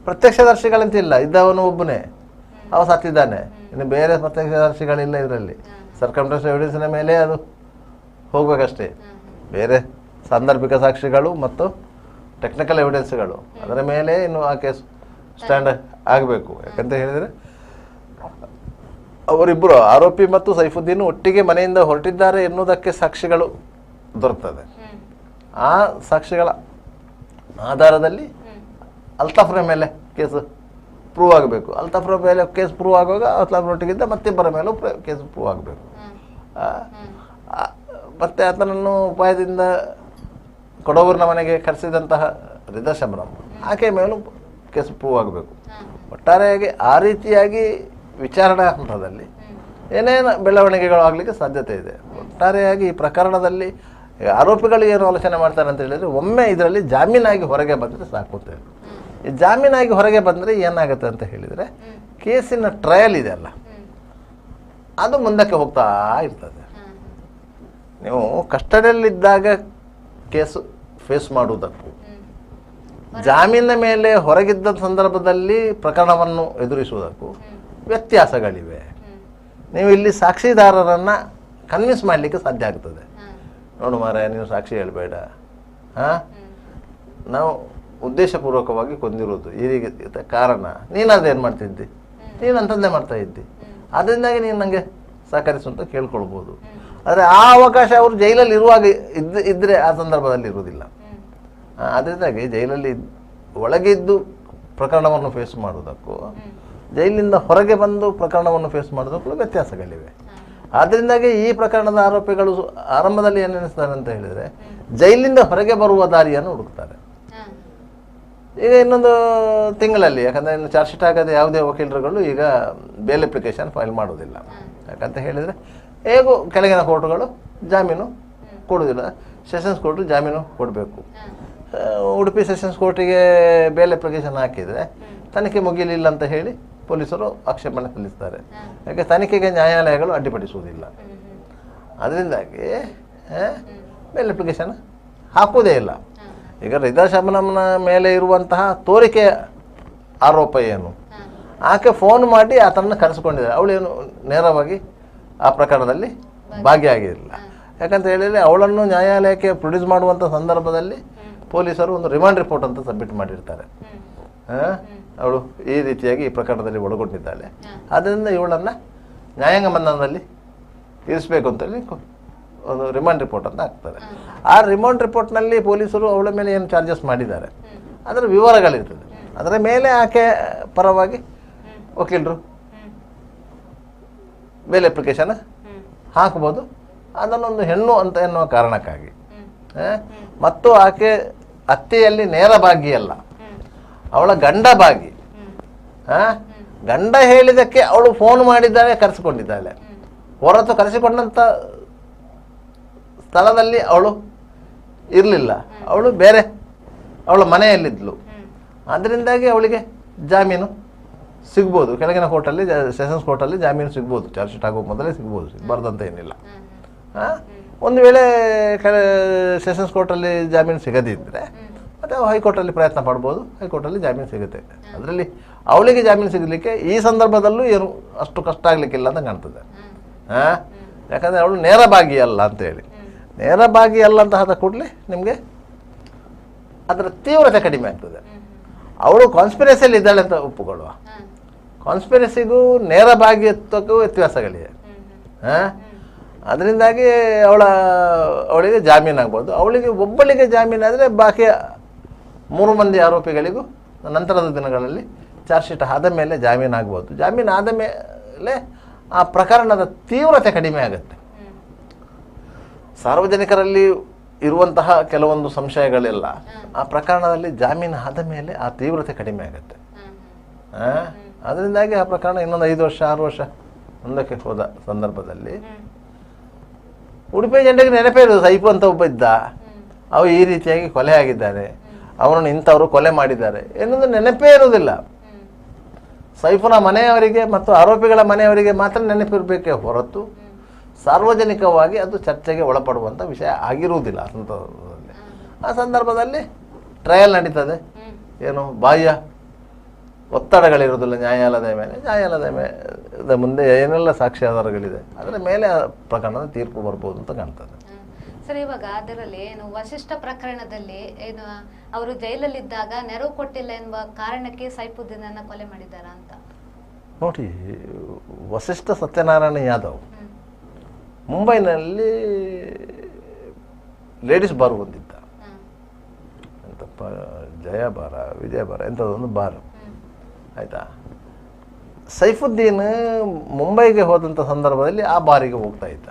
ಪ್ರತ್ಯಕ್ಷದರ್ಶಿಗಳಂತಿಲ್ಲ, ಇದ್ದವನು ಒಬ್ಬನೇ, ಅವ ಸತ್ತಿದ್ದಾನೆ. ಇನ್ನು ಬೇರೆ ಪ್ರತ್ಯಕ್ಷದರ್ಶಿಗಳಿಲ್ಲ ಇದರಲ್ಲಿ. ಸರ್ಕಮ್ಸ್ಟೆನ್ಷಿಯಲ್ ಎವಿಡೆನ್ಸಿನ ಮೇಲೆ ಅದು ಹೋಗ್ಬೇಕಷ್ಟೇ. ಬೇರೆ ಸಾಂದರ್ಭಿಕ ಸಾಕ್ಷಿಗಳು ಮತ್ತು ಟೆಕ್ನಿಕಲ್ ಎವಿಡೆನ್ಸ್ಗಳು ಅದರ ಮೇಲೆ ಇನ್ನು ಆ ಕೇಸ್ ಸ್ಟ್ಯಾಂಡ್ ಆಗಬೇಕು. ಯಾಕಂತ ಹೇಳಿದರೆ ಅವರಿಬ್ಬರು ಆರೋಪಿ ಮತ್ತು ಸೈಫುದ್ದೀನ್ ಒಟ್ಟಿಗೆ ಮನೆಯಿಂದ ಹೊರಟಿದ್ದಾರೆ ಎನ್ನುವುದಕ್ಕೆ ಸಾಕ್ಷಿಗಳು ದೊರಕ್ತದೆ. ಆ ಸಾಕ್ಷಿಗಳ ಆಧಾರದಲ್ಲಿ ಅಲ್ತಾಫ್ರ ಮೇಲೆ ಕೇಸ್ ಪ್ರೂವ್ ಆಗಬೇಕು. ಅಲ್ತಾಫ್ರ ಮೇಲೆ ಕೇಸ್ ಪ್ರೂವ್ ಆಗುವಾಗ ಅಲ್ತಾಫ್ರೊಟ್ಟಿಗಿಂತ ಮತ್ತಿಬ್ಬರ ಮೇಲೂ ಕೇಸ್ ಪ್ರೂವ್ ಆಗಬೇಕು. ಮತ್ತು ಆತನನ್ನು ಉಪಾಯದಿಂದ ಕೊಡಗೂರಿನ ಮನೆಗೆ ಕರೆಸಿದಂತಹ ರಿದಾ ಶಬನಮ್ ಆಕೆ ಮೇಲೂ ಕೇಸ್ ಪ್ರೂವ್ ಆಗಬೇಕು. ಒಟ್ಟಾರೆಯಾಗಿ ಆ ರೀತಿಯಾಗಿ ವಿಚಾರಣಾ ಹಂತದಲ್ಲಿ ಏನೇನು ಬೆಳವಣಿಗೆಗಳು ಆಗಲಿಕ್ಕೆ ಸಾಧ್ಯತೆ ಇದೆ. ಒಟ್ಟಾರೆಯಾಗಿ ಈ ಪ್ರಕರಣದಲ್ಲಿ ಆರೋಪಿಗಳು ಏನು ಆಲೋಚನೆ ಮಾಡ್ತಾರೆ ಅಂತ ಹೇಳಿದರೆ, ಒಮ್ಮೆ ಇದರಲ್ಲಿ ಜಾಮೀನಾಗಿ ಹೊರಗೆ ಬಂದರೆ ಸಾಕುತ್ತೇವೆ. ಈ ಜಾಮೀನಾಗಿ ಹೊರಗೆ ಬಂದರೆ ಏನಾಗುತ್ತೆ ಅಂತ ಹೇಳಿದರೆ, ಕೇಸಿನ ಟ್ರಯಲ್ ಇದೆ ಅಲ್ಲ, ಅದು ಮುಂದಕ್ಕೆ ಹೋಗ್ತಾ ಇರ್ತದೆ. ನೀವು ಕಸ್ಟಡಿಯಲ್ಲಿದ್ದಾಗ ಕೇಸು ಫೇಸ್ ಮಾಡುವುದಕ್ಕೂ ಜಾಮೀನಿನ ಮೇಲೆ ಹೊರಗಿದ್ದ ಸಂದರ್ಭದಲ್ಲಿ ಪ್ರಕರಣವನ್ನು ಎದುರಿಸುವುದಕ್ಕೂ ವ್ಯತ್ಯಾಸಗಳಿವೆ. ನೀವು ಇಲ್ಲಿ ಸಾಕ್ಷಿದಾರರನ್ನು ಕನ್ವಿನ್ಸ್ ಮಾಡಲಿಕ್ಕೆ ಸಾಧ್ಯ ಆಗ್ತದೆ. ನೋಡು ಮಾರಾಯ, ನೀವು ಸಾಕ್ಷಿ ಹೇಳಬೇಡ, ನಾವು ಉದ್ದೇಶಪೂರ್ವಕವಾಗಿ ಕೊಂದಿರೋದು ಈ ರೀತಿ ಕಾರಣ, ನೀನಾದೇನು ಮಾಡ್ತಿದ್ದಿ, ನೀನು ಅಂತಂದೇ ಮಾಡ್ತಾ ಇದ್ದಿ, ಅದರಿಂದಾಗಿ ನೀನು ನನಗೆ ಸಹಕರಿಸು ಅಂತ ಕೇಳ್ಕೊಳ್ಬೋದು. ಆದರೆ ಆ ಅವಕಾಶ ಅವರು ಜೈಲಲ್ಲಿ ಇರುವಾಗ ಇದ್ದರೆ ಆ ಸಂದರ್ಭದಲ್ಲಿ ಇರುವುದಿಲ್ಲ. ಅದರಿಂದಾಗಿ ಜೈಲಲ್ಲಿ ಒಳಗಿದ್ದು ಪ್ರಕರಣವನ್ನು ಫೇಸ್ ಮಾಡುವುದಕ್ಕೂ ಜೈಲಿನಿಂದ ಹೊರಗೆ ಬಂದು ಪ್ರಕರಣವನ್ನು ಫೇಸ್ ಮಾಡೋದಕ್ಕೂ ವ್ಯತ್ಯಾಸಗಳಿವೆ. ಆದ್ದರಿಂದಾಗಿ ಈ ಪ್ರಕರಣದ ಆರೋಪಿಗಳು ಆರಂಭದಲ್ಲಿ ಏನು ಎನಿಸ್ತಾರೆ ಅಂತ ಹೇಳಿದರೆ, ಜೈಲಿಂದ ಹೊರಗೆ ಬರುವ ದಾರಿಯನ್ನು ಹುಡುಕ್ತಾರೆ. ಈಗ ಇನ್ನೊಂದು ತಿಂಗಳಲ್ಲಿ, ಯಾಕಂದರೆ ಇನ್ನು ಚಾರ್ಜ್ ಶೀಟ್ ಆಗದೆ ಯಾವುದೇ ವಕೀಲರುಗಳು ಈಗ ಬೇಲ್ ಅಪ್ಲಿಕೇಶನ್ ಫೈಲ್ ಮಾಡೋದಿಲ್ಲ. ಯಾಕಂತ ಹೇಳಿದರೆ ಹೇಗೂ ಕೆಳಗಿನ ಕೋರ್ಟುಗಳು ಜಾಮೀನು ಕೊಡೋದಿಲ್ಲ, ಸೆಷನ್ಸ್ ಕೋರ್ಟು ಜಾಮೀನು ಕೊಡಬೇಕು. ಉಡುಪಿ ಸೆಷನ್ಸ್ ಕೋರ್ಟಿಗೆ ಬೇಲ್ ಅಪ್ಲಿಕೇಶನ್ ಹಾಕಿದರೆ ತನಿಖೆ ಮುಗಿಲಿಲ್ಲ ಅಂತ ಹೇಳಿ ಪೊಲೀಸರು ಆಕ್ಷೇಪಣೆ ಸಲ್ಲಿಸ್ತಾರೆ. ಯಾಕೆ ತನಿಖೆಗೆ ನ್ಯಾಯಾಲಯಗಳು ಅಡ್ಡಿಪಡಿಸುವುದಿಲ್ಲ. ಅದರಿಂದಾಗಿ ಬೇಲ್ ಅಪ್ಲಿಕೇಶನ್ ಹಾಕುವುದೇ ಇಲ್ಲ. ಈಗ ರಿದಾ ಶಬನಮ್ನ ಮೇಲೆ ಇರುವಂತಹ ತೋರಿಕೆ ಆರೋಪ ಏನು, ಆಕೆ ಫೋನ್ ಮಾಡಿ ಆತನನ್ನು ಕರೆಸಿಕೊಂಡಿದ್ದಾರೆ. ಅವಳೇನು ನೇರವಾಗಿ ಆ ಪ್ರಕರಣದಲ್ಲಿ ಭಾಗಿಯಾಗಿರಲಿಲ್ಲ. ಯಾಕಂತ ಹೇಳಿದರೆ ಅವಳನ್ನು ನ್ಯಾಯಾಲಯಕ್ಕೆ ಪ್ರೊಡ್ಯೂಸ್ ಮಾಡುವಂಥ ಸಂದರ್ಭದಲ್ಲಿ ಪೊಲೀಸರು ಒಂದು ರಿಮಾಂಡ್ ರಿಪೋರ್ಟ್ ಅಂತ ಸಬ್ಮಿಟ್ ಮಾಡಿರ್ತಾರೆ. ಅವಳು ಈ ರೀತಿಯಾಗಿ ಈ ಪ್ರಕರಣದಲ್ಲಿ ಒಳಗೊಂಡಿದ್ದಾಳೆ, ಆದ್ದರಿಂದ ಇವಳನ್ನು ನ್ಯಾಯಾಂಗ ಬಂಧನದಲ್ಲಿ ಇರಿಸಬೇಕು ಅಂತೇಳಿ ಒಂದು ರಿಮಾಂಡ್ ರಿಪೋರ್ಟ್ ಅಂತ ಹಾಕ್ತಾರೆ. ಆ ರಿಮಾಂಡ್ ರಿಪೋರ್ಟ್ನಲ್ಲಿ ಪೊಲೀಸರು ಅವಳ ಮೇಲೆ ಏನು ಚಾರ್ಜಸ್ ಮಾಡಿದ್ದಾರೆ ಅದರ ವಿವರಗಳಿರ್ತದೆ. ಅದರ ಮೇಲೆ ಆಕೆ ಪರವಾಗಿ ವಕೀಲರು ಬೇಲ್ ಅಪ್ಲಿಕೇಶನ್ ಹಾಕ್ಬೋದು. ಅದನ್ನೊಂದು ಹೆಣ್ಣು ಅಂತ ಎನ್ನುವ ಕಾರಣಕ್ಕಾಗಿ. ಮತ್ತು ಆಕೆ ಹತ್ಯೆಯಲ್ಲಿ ನೇರ ಭಾಗಿಯಲ್ಲ, ಅವಳ ಗಂಡ ಭಾಗಿ. ಗಂಡ ಹೇಳಿದ್ದಕ್ಕೆ ಅವಳು ಫೋನ್ ಮಾಡಿದ್ದಾಳೆ, ಕರೆಸಿಕೊಂಡಿದ್ದಾಳೆ. ಹೊರತು ಕರೆಸಿಕೊಂಡಂಥ ಸ್ಥಳದಲ್ಲಿ ಅವಳು ಇರಲಿಲ್ಲ, ಅವಳು ಬೇರೆ ಅವಳ ಮನೆಯಲ್ಲಿದ್ಲು. ಅದರಿಂದಾಗಿ ಅವಳಿಗೆ ಜಾಮೀನು ಸಿಗ್ಬೋದು. ಕೆಳಗಿನ ಕೋರ್ಟಲ್ಲಿ, ಸೆಷನ್ಸ್ ಕೋರ್ಟಲ್ಲಿ ಜಾಮೀನು ಸಿಗ್ಬೋದು. ಚಾರ್ಜ್ ಶೀಟ್ ಆಗುವ ಮೊದಲೇ ಸಿಗ್ಬೋದು, ಸಿಗಬಾರ್ದಂತ ಏನಿಲ್ಲ. ಒಂದು ವೇಳೆ ಸೆಷನ್ಸ್ ಕೋರ್ಟಲ್ಲಿ ಜಾಮೀನು ಸಿಗದಿದ್ದರೆ ಮತ್ತು ಹೈಕೋರ್ಟಲ್ಲಿ ಪ್ರಯತ್ನ ಪಡ್ಬೋದು, ಹೈಕೋರ್ಟಲ್ಲಿ ಜಾಮೀನು ಸಿಗುತ್ತೆ. ಅದರಲ್ಲಿ ಅವಳಿಗೆ ಜಾಮೀನು ಸಿಗಲಿಕ್ಕೆ ಈ ಸಂದರ್ಭದಲ್ಲೂ ಏನು ಅಷ್ಟು ಕಷ್ಟ ಆಗಲಿಕ್ಕಿಲ್ಲ ಅಂತ ಕಾಣ್ತದೆ. ಯಾಕಂದರೆ ಅವಳು ನೇರ ಭಾಗಿಯಲ್ಲ ಅಂತೇಳಿ. ನೇರ ಭಾಗಿಯಲ್ಲ ಅಂತ ಆದ ಕೂಡಲೇ ನಿಮಗೆ ಅದರ ತೀವ್ರತೆ ಕಡಿಮೆ ಆಗ್ತದೆ. ಅವಳು ಕಾನ್ಸ್ಪಿರಸಿಯಲ್ಲಿ ಇದ್ದಾಳೆ ಅಂತ ಒಪ್ಪುಕೊಳ್ಳುವ. ಕಾನ್ಸ್ಪಿರಸಿಗೂ ನೇರ ಭಾಗಿತ್ವಕ್ಕೂ ವ್ಯತ್ಯಾಸಗಳಿವೆ. ಅದರಿಂದಾಗಿ ಅವಳಿಗೆ ಜಾಮೀನು ಆಗ್ಬೋದು. ಅವಳಿಗೆ ಒಬ್ಬಳಿಗೆ ಜಾಮೀನಾದರೆ ಬಾಕಿ 3 ಮಂದಿ ಆರೋಪಿಗಳಿಗೂ ನಂತರದ ದಿನಗಳಲ್ಲಿ ಚಾರ್ಜ್ ಶೀಟ್ ಆದ ಮೇಲೆ ಜಾಮೀನು ಆಗ್ಬೋದು. ಜಾಮೀನು ಆದ ಮೇಲೆ ಆ ಪ್ರಕರಣದ ತೀವ್ರತೆ ಕಡಿಮೆ ಆಗುತ್ತೆ. ಸಾರ್ವಜನಿಕರಲ್ಲಿ ಇರುವಂತಹ ಕೆಲವೊಂದು ಸಂಶಯಗಳೆಲ್ಲ ಆ ಪ್ರಕರಣದಲ್ಲಿ ಜಾಮೀನು ಆದ ಮೇಲೆ ಆ ತೀವ್ರತೆ ಕಡಿಮೆ ಆಗುತ್ತೆ. ಅದರಿಂದಾಗಿ ಆ ಪ್ರಕರಣ ಇನ್ನೊಂದು 5 ವರ್ಷ 6 ವರ್ಷ ಮುಂದಕ್ಕೆ ಹೋದ ಸಂದರ್ಭದಲ್ಲಿ ಉಡುಪಿ ಜನರಿಗೆ ನೆನಪೇ ಇರೋದು, ಸೈಫು ಅಂತ ಒಬ್ಬ ಇದ್ದ, ಅವು ಈ ರೀತಿಯಾಗಿ ಕೊಲೆ ಆಗಿದ್ದಾರೆ, ಅವರನ್ನು ಇಂಥವರು ಕೊಲೆ ಮಾಡಿದ್ದಾರೆ ಎನ್ನುವುದು ನೆನಪೇ ಇರುವುದಿಲ್ಲ. ಸೈಫುನ ಮನೆಯವರಿಗೆ ಮತ್ತು ಆರೋಪಿಗಳ ಮನೆಯವರಿಗೆ ಮಾತ್ರ ನೆನಪಿರಬೇಕೇ ಹೊರತು ಸಾರ್ವಜನಿಕವಾಗಿ ಅದು ಚರ್ಚೆಗೆ ಒಳಪಡುವಂಥ ವಿಷಯ ಆಗಿರುವುದಿಲ್ಲ. ಆ ಸಂದರ್ಭದಲ್ಲಿ ಟ್ರಯಲ್ ನಡೀತದೆ. ಏನು ಬಾಹ್ಯ ಒತ್ತಡಗಳಿರೋದಿಲ್ಲ ನ್ಯಾಯಾಲಯದ ಮೇಲೆ. ನ್ಯಾಯಾಲಯದ ಮುಂದೆ ಏನೆಲ್ಲ ಸಾಕ್ಷ್ಯಾಧಾರಗಳಿದೆ ಅದರ ಮೇಲೆ ಆ ಪ್ರಕರಣದ ತೀರ್ಪು ಬರ್ಬೋದು ಅಂತ ಕಾಣ್ತದೆ. ಸರ್, ಇವಾಗ ಅದರಲ್ಲಿ ಏನು ವಸಿಷ್ಠ ಪ್ರಕರಣದಲ್ಲಿ ಏನು ಅವರು ಜೈಲಲ್ಲಿದ್ದಾಗ ನೆರವು ಕೊಟ್ಟಿಲ್ಲ ಎನ್ನುವ ಕಾರಣಕ್ಕೆ ಸೈಫುದ್ದೀನನ್ನ ಕೊಲೆ ಮಾಡಿದ್ದಾರ ಅಂತ ನೋಡಿ. ವಸಿಷ್ಠ ಸತ್ಯನಾರಾಯಣ ಯಾದವ್ ಮುಂಬೈನಲ್ಲಿ ಲೇಡೀಸ್ ಬಾರ್ ಹೊಂದಿದ್ದ. ಎಂತಪ್ಪ, ಜಯ ಬಾರ ವಿಜಯ ಬಾರ ಎಂಥದ್ದೊಂದು ಬಾರ್ ಆಯಿತಾ. ಸೈಫುದ್ದೀನ್ ಮುಂಬೈಗೆ ಹೋದಂಥ ಸಂದರ್ಭದಲ್ಲಿ ಆ ಬಾರಿಗೆ ಹೋಗ್ತಾ ಇದ್ದ,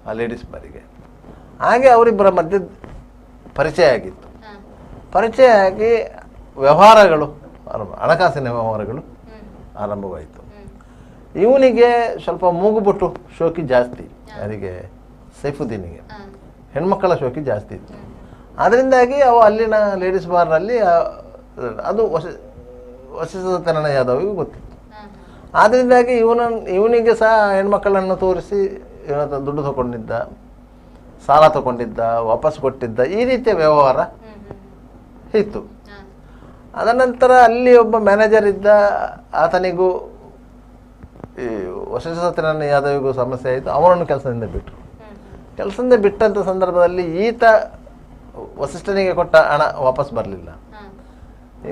ಆ ಲೇಡೀಸ್ ಬಾರಿಗೆ. ಹಾಗೆ ಅವರಿಬ್ಬರ ಮಧ್ಯೆ ಪರಿಚಯ ಆಗಿತ್ತು. ಪರಿಚಯ ಆಗಿ ವ್ಯವಹಾರಗಳು ಹಣಕಾಸಿನ ವ್ಯವಹಾರಗಳು ಆರಂಭವಾಯಿತು. ಇವನಿಗೆ ಸ್ವಲ್ಪ ಮೂಗುಬೊಟ್ಟು ಶೋಕಿ ಜಾಸ್ತಿ, ಯಾರಿಗೆ ಸೈಫುದ್ದೀನಿಗೆ ಹೆಣ್ಮಕ್ಕಳ ಶೋಕಿ ಜಾಸ್ತಿ ಇತ್ತು. ಅದರಿಂದಾಗಿ ಅವು ಅಲ್ಲಿನ ಲೇಡೀಸ್ ಬಾರ್ನಲ್ಲಿ ಅದು ವಸಿಷ್ಠ ಸತ್ಯನಾರಾಯಣ ಯಾದವ್ಗೆ ಗೊತ್ತಿತ್ತು. ಆದ್ದರಿಂದಾಗಿ ಇವನಿಗೆ ಸಹ ಹೆಣ್ಮಕ್ಕಳನ್ನು ತೋರಿಸಿ ಇವನ ದುಡ್ಡು ತಗೊಂಡಿದ್ದ, ಸಾಲ ತಗೊಂಡಿದ್ದ, ವಾಪಸ್ ಕೊಟ್ಟಿದ್ದ, ಈ ರೀತಿಯ ವ್ಯವಹಾರ ಇತ್ತು. ಅದನಂತರ ಅಲ್ಲಿ ಒಬ್ಬ ಮ್ಯಾನೇಜರ್ ಇದ್ದ, ಆತನಿಗೂ ಈ ವಸಿಷ್ಠ ಸತ್ಯನಾರಾಯಣ ಯಾದವ್ಗೂ ಸಮಸ್ಯೆ ಆಯಿತು. ಅವನನ್ನು ಕೆಲಸದಿಂದ ಬಿಟ್ಟರು. ಕೆಲಸದಿಂದ ಬಿಟ್ಟಂಥ ಸಂದರ್ಭದಲ್ಲಿ ಈತ ವಸಿಷ್ಠನಿಗೆ ಕೊಟ್ಟ ಹಣ ವಾಪಸ್ ಬರಲಿಲ್ಲ.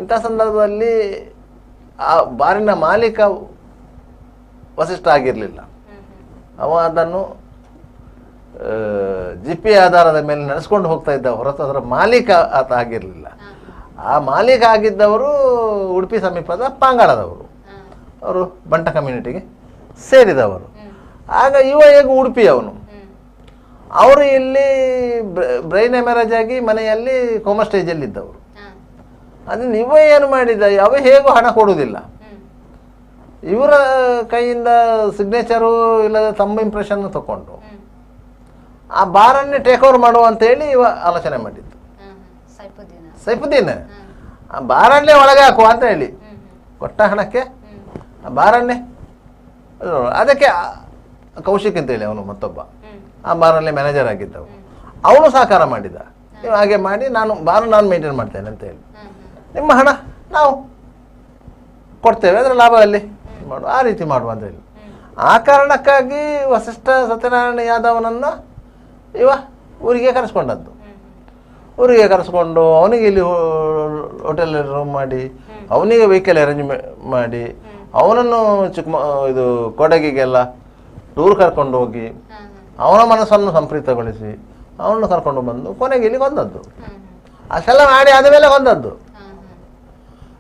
ಇಂಥ ಸಂದರ್ಭದಲ್ಲಿ ಆ ಬಾರಿನ ಮಾಲೀಕ ವಸಿಷ್ಠ ಆಗಿರಲಿಲ್ಲ. ಅವ ಅದನ್ನು GP ಆಧಾರದ ಮೇಲೆ ನಡೆಸ್ಕೊಂಡು ಹೋಗ್ತಾ ಇದ್ದ ಹೊರತು ಅದರ ಮಾಲೀಕ ಆತ ಆಗಿರಲಿಲ್ಲ. ಆ ಮಾಲೀಕ ಆಗಿದ್ದವರು ಉಡುಪಿ ಸಮೀಪದ ಪಾಂಗಾಳದವರು, ಅವರು ಬಂಟ ಕಮ್ಯುನಿಟಿಗೆ ಸೇರಿದವರು. ಆಗ ಇವ ಹೇಗೆ ಉಡುಪಿ ಅವನು, ಅವರು ಇಲ್ಲಿ ಬ್ರೈನ್ ಎಮರೇಜ್ ಆಗಿ ಮನೆಯಲ್ಲಿ ಕೋಮಾ ಸ್ಟೇಜಲ್ಲಿ ಇದ್ದವರು. ಅದನ್ನು ಇವ ಏನು ಮಾಡಿದ, ಅವ ಹೇಗೂ ಹಣ ಕೊಡುವುದಿಲ್ಲ. ಇವರ ಕೈಯಿಂದ ಸಿಗ್ನೇಚರು ಇಲ್ಲದ ತಮ್ಮ ಇಂಪ್ರೆಷನ್ ತಗೊಂಡು ಆ ಬಾರನ್ನೇ ಟೇಕ್ ಓವರ್ ಮಾಡುವ ಅಂತೇಳಿ ಇವ ಆಲೋಚನೆ ಮಾಡಿದ್ದು. ಸೈಫುದ್ದೀನ್ ಆ ಬಾರನ್ನೇ ಒಳಗೆ ಹಾಕುವ ಅಂತ ಹೇಳಿ ಕೊಟ್ಟ ಹಣಕ್ಕೆ ಆ ಬಾರನ್ನೇ. ಅದಕ್ಕೆ ಕೌಶಿಕ್ ಅಂತೇಳಿ ಅವನು ಮತ್ತೊಬ್ಬ ಆ ಬಾರಲ್ಲಿ ಮ್ಯಾನೇಜರ್ ಆಗಿದ್ದವು, ಅವನು ಸಹಕಾರ ಮಾಡಿದ. ನೀವು ಹಾಗೆ ಮಾಡಿ ನಾನು ಮೇಂಟೈನ್ ಮಾಡ್ತೇನೆ ಅಂತ ಹೇಳಿ, ನಿಮ್ಮ ಹಣ ನಾವು ಕೊಡ್ತೇವೆ, ಅದರ ಲಾಭದಲ್ಲಿ ಮಾಡು, ಆ ರೀತಿ ಮಾಡುವ ಅಂತ ಹೇಳಿ. ಆ ಕಾರಣಕ್ಕಾಗಿ ವಸಿಷ್ಠ ಸತ್ಯನಾರಾಯಣ ಯಾದವನನ್ನು ಇವ ಊರಿಗೆ ಕರೆಸ್ಕೊಂಡದ್ದು. ಊರಿಗೆ ಕರೆಸ್ಕೊಂಡು ಅವನಿಗೆ ಇಲ್ಲಿ ಹೋಟೆಲ್ ರೂಮ್ ಮಾಡಿ, ಅವನಿಗೆ ವೆಹಿಕಲ್ ಅರೇಂಜ್ ಮಾಡಿ, ಅವನನ್ನು ಇದು ಕೊಡಗಿಗೆಲ್ಲ ಟೂರ್ ಕರ್ಕೊಂಡು ಹೋಗಿ ಅವನ ಮನಸ್ಸನ್ನು ಸಂಪ್ರೀತಗೊಳಿಸಿ ಅವನನ್ನು ಕರ್ಕೊಂಡು ಬಂದು ಕೊನೆಗೆ ಇಲ್ಲಿ ಕೊಂದದ್ದು. ಅಷ್ಟೆಲ್ಲ ಮಾಡಿ ಆದಮೇಲೆ ಕೊಂದದ್ದು.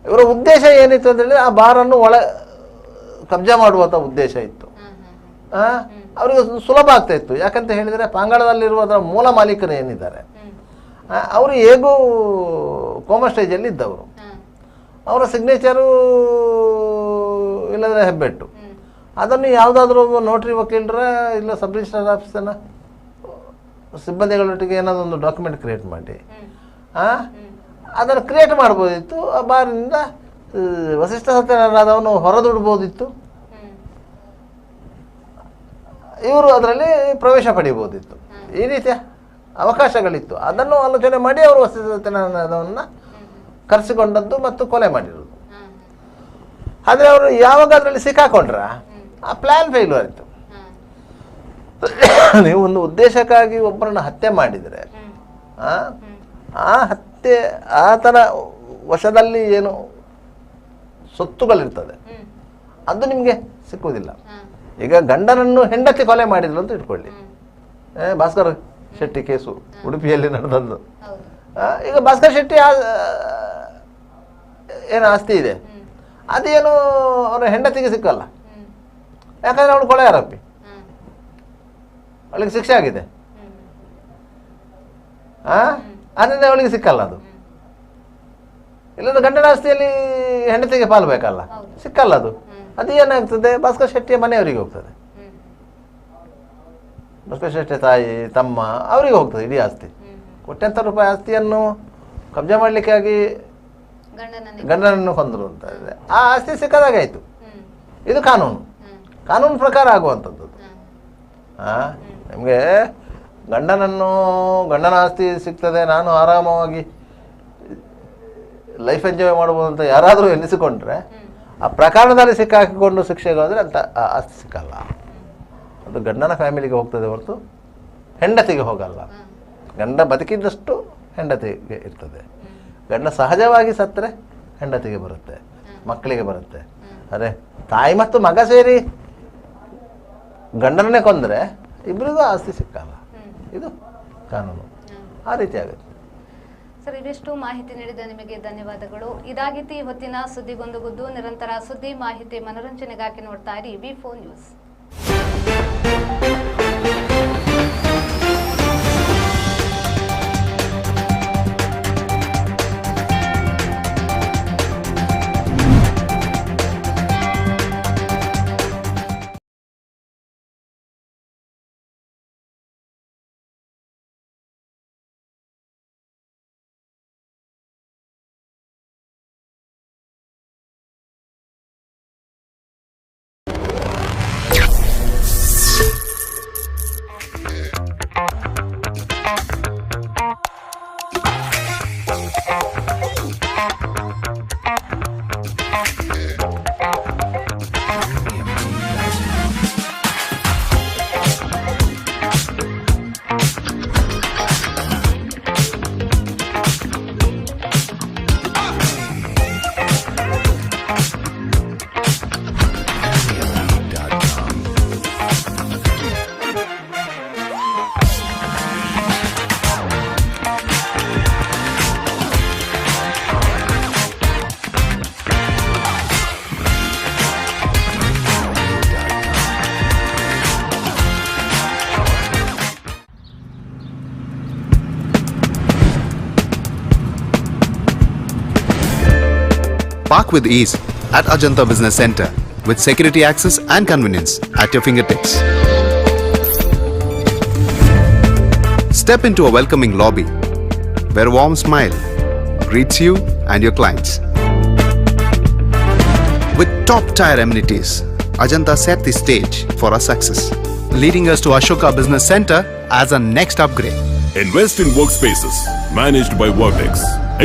ಇವರ ಉದ್ದೇಶ ಏನಿತ್ತು ಅಂತ ಹೇಳಿದ್ರೆ ಆ ಬಾರನ್ನು ಕಬ್ಜಾ ಮಾಡುವಂಥ ಉದ್ದೇಶ ಇತ್ತು. ಅವರಿಗೆ ಸುಲಭ ಆಗ್ತಾ ಇತ್ತು. ಯಾಕಂತ ಹೇಳಿದರೆ ಪಾಂಗಾಳದಲ್ಲಿರುವ ಅದರ ಮೂಲ ಮಾಲೀಕರು ಏನಿದ್ದಾರೆ ಅವರು ಹೇಗೂ ಕೋಮಾ ಸ್ಟೇಜಲ್ಲಿ ಇದ್ದವರು. ಅವರ ಸಿಗ್ನೇಚರು ಇಲ್ಲದ್ರೆ ಹೆಬ್ಬೆಟ್ಟು, ಅದನ್ನು ಯಾವುದಾದ್ರೂ ಒಬ್ಬ ನೋಟ್ರಿ ವಕೀಲರ ಇಲ್ಲ ಸಬ್ ರಿಜಿಸ್ಟ್ರಾರ್ ಆಫೀಸನ್ನ ಸಿಬ್ಬಂದಿಗಳೊಟ್ಟಿಗೆ ಏನಾದರೂ ಒಂದು ಡಾಕ್ಯುಮೆಂಟ್ ಕ್ರಿಯೇಟ್ ಮಾಡಿ ಅದನ್ನು ಕ್ರಿಯೇಟ್ ಮಾಡ್ಬೋದಿತ್ತು. ಆ ಬಾರಿನಿಂದ ವಸಿಷ್ಠ ಸತ್ಯನಾರಾಯಣವನ್ನು ಹೊರದುಡ್ಬೋದಿತ್ತು, ಇವರು ಅದರಲ್ಲಿ ಪ್ರವೇಶ ಪಡಿಬೋದಿತ್ತು. ಈ ರೀತಿಯ ಅವಕಾಶಗಳಿತ್ತು. ಅದನ್ನು ಆಲೋಚನೆ ಮಾಡಿ ಅವರು ವಸಿಷ್ಠ ಸತ್ಯನಾರಾಯಣವನ್ನು ಕರೆಸಿಕೊಂಡದ್ದು ಮತ್ತು ಕೊಲೆ ಮಾಡಿರೋದು. ಆದರೆ ಅವರು ಯಾವಾಗ ಅದರಲ್ಲಿ ಸಿಕ್ಕಾಕೊಂಡ್ರ ಆ ಪ್ಲ್ಯಾನ್ ಫೇಲ್ಯೂರ್ ಆಯಿತು. ನೀವು ಒಂದು ಉದ್ದೇಶಕ್ಕಾಗಿ ಒಬ್ಬರನ್ನ ಹತ್ಯೆ ಮಾಡಿದರೆ ಆ ಹತ್ಯೆ ಆತನ ವಶದಲ್ಲಿ ಏನು ಸೊತ್ತುಗಳಿರ್ತದೆ ಅದು ನಿಮಗೆ ಸಿಕ್ಕುವುದಿಲ್ಲ. ಈಗ ಗಂಡನನ್ನು ಹೆಂಡತಿ ಕೊಲೆ ಮಾಡಿದ್ರು ಅಂತ ಇಟ್ಕೊಳ್ಳಿ, ಭಾಸ್ಕರ್ ಶೆಟ್ಟಿ ಕೇಸು ಉಡುಪಿಯಲ್ಲಿ ನಡೆದದ್ದು. ಈಗ ಭಾಸ್ಕರ್ ಶೆಟ್ಟಿ ಏನು ಆಸ್ತಿ ಇದೆ ಅದೇನು ಅವರ ಹೆಂಡತಿಗೆ ಸಿಕ್ಕಲ್ಲ, ಯಾಕಂದ್ರೆ ಅವಳು ಕೊಲೆ ಆರೋಪಿ, ಅವಳಿಗೆ ಶಿಕ್ಷೆ ಆಗಿದೆ. ಅದರಿಂದ ಅವಳಿಗೆ ಸಿಕ್ಕಲ್ಲ ಅದು. ಇಲ್ಲದ ಗಂಡನ ಆಸ್ತಿಯಲ್ಲಿ ಹೆಂಡತಿಗೆ ಪಾಲು ಬೇಕಲ್ಲ, ಸಿಕ್ಕಲ್ಲ ಅದು. ಅದು ಏನಾಗ್ತದೆ, ಭಾಸ್ಕರ್ ಶೆಟ್ಟಿಯ ಮನೆಯವರಿಗೆ ಹೋಗ್ತದೆ. ಭಾಸ್ಕರ್ ಶೆಟ್ಟಿ ತಾಯಿ ತಮ್ಮ ಅವರಿಗೆ ಹೋಗ್ತದೆ ಇಡೀ ಆಸ್ತಿ. ಕೋಟ್ಯಾಂತರ ರೂಪಾಯಿ ಆಸ್ತಿಯನ್ನು ಕಬ್ಜಾ ಮಾಡಲಿಕ್ಕಾಗಿ ಗಂಡನನ್ನು ಕೊಂದರು ಅಂತ ಇದೆ. ಆ ಆಸ್ತಿ ಸಿಕ್ಕದಾಗಾಯಿತು. ಇದು ಕಾನೂನು ಪ್ರಕಾರ ಆಗುವಂಥದ್ದು. ನಿಮಗೆ ಗಂಡನ ಆಸ್ತಿ ಸಿಗ್ತದೆ, ನಾನು ಆರಾಮವಾಗಿ ಲೈಫ್ ಎಂಜಾಯ್ ಮಾಡ್ಬೋದು ಅಂತ ಯಾರಾದರೂ ಎನಿಸಿಕೊಂಡ್ರೆ ಆ ಪ್ರಕರಣದಲ್ಲಿ ಸಿಕ್ಕಾಕಿಕೊಂಡು ಶಿಕ್ಷೆಗೆ ಹೋದರೆ ಅಂತ ಆಸ್ತಿ ಸಿಕ್ಕಲ್ಲ. ಅದು ಗಂಡನ ಫ್ಯಾಮಿಲಿಗೆ ಹೋಗ್ತದೆ ಹೊರತು ಹೆಂಡತಿಗೆ ಹೋಗಲ್ಲ. ಗಂಡ ಬದುಕಿದ್ದಷ್ಟು ಹೆಂಡತಿಗೆ ಇರ್ತದೆ. ಗಂಡ ಸಹಜವಾಗಿ ಸತ್ತರೆ ಹೆಂಡತಿಗೆ ಬರುತ್ತೆ, ಮಕ್ಕಳಿಗೆ ಬರುತ್ತೆ. ಅರೆ ತಾಯಿ ಮತ್ತು ಮಗ ಸೇರಿ ಗಂಡನನ್ನೇ ಕೊಂದರೆ ಇಬ್ಬರಿಗೂ ಆಸ್ತಿ ಸಿಕ್ಕಲ್ಲ. ಇದು ಕಾನೂನು ಆ ರೀತಿ ಆಗುತ್ತೆ. ಸರ್, ಇದಿಷ್ಟು ಮಾಹಿತಿ ನೀಡಿದ ನಿಮಗೆ ಧನ್ಯವಾದಗಳು. ಇದಾಗಿತ್ತು ಇವತ್ತಿನ ಸುದ್ದಿಗೊಂದು ಗುದ್ದು. ನಿರಂತರ ಸುದ್ದಿ, ಮಾಹಿತಿ, ಮನೋರಂಜನೆಗಾಗಿ ನೋಡ್ತಾ ಇರಿ V4 news. Park with ease at Ajanta Business Center with security access and convenience at your fingertips. Step into a welcoming lobby where a warm smile greets you and your clients. With top-tier amenities, Ajanta set the stage for our success, leading us to Ashoka Business Center as a next upgrade. Invest in workspaces managed by Vertex.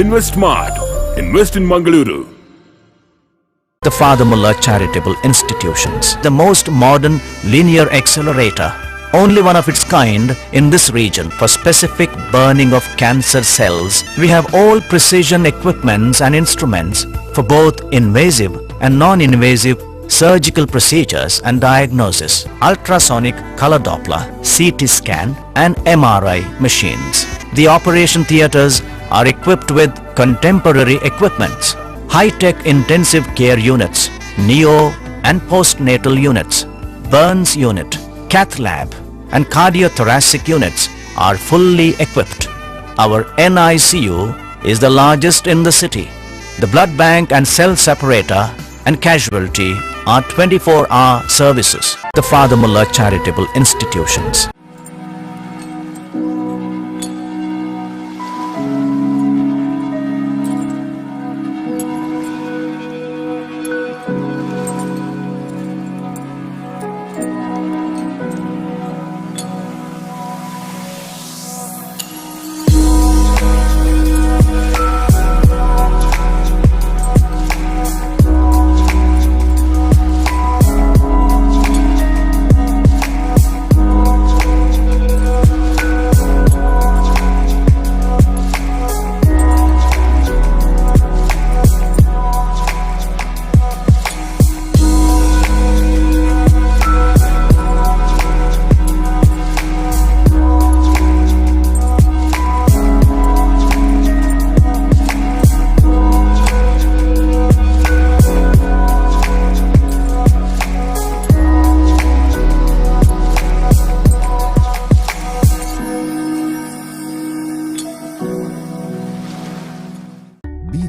Invest Smart. Invest in Mangaluru. The Father Mullah Charitable Institutions, the most modern linear accelerator, only one of its kind in this region for specific burning of cancer cells. We have all precision equipments and instruments for both invasive and non-invasive surgical procedures and diagnosis, ultrasonic color Doppler, CT scan and MRI machines. The operation theaters are equipped with contemporary equipments, high-tech intensive care units, neo and postnatal units, burns unit, cath lab and cardiothoracic units are fully equipped. Our NICU is the largest in the city. The blood bank and cell separator and casualty are 24-hour services. The Father Mullah Charitable Institutions.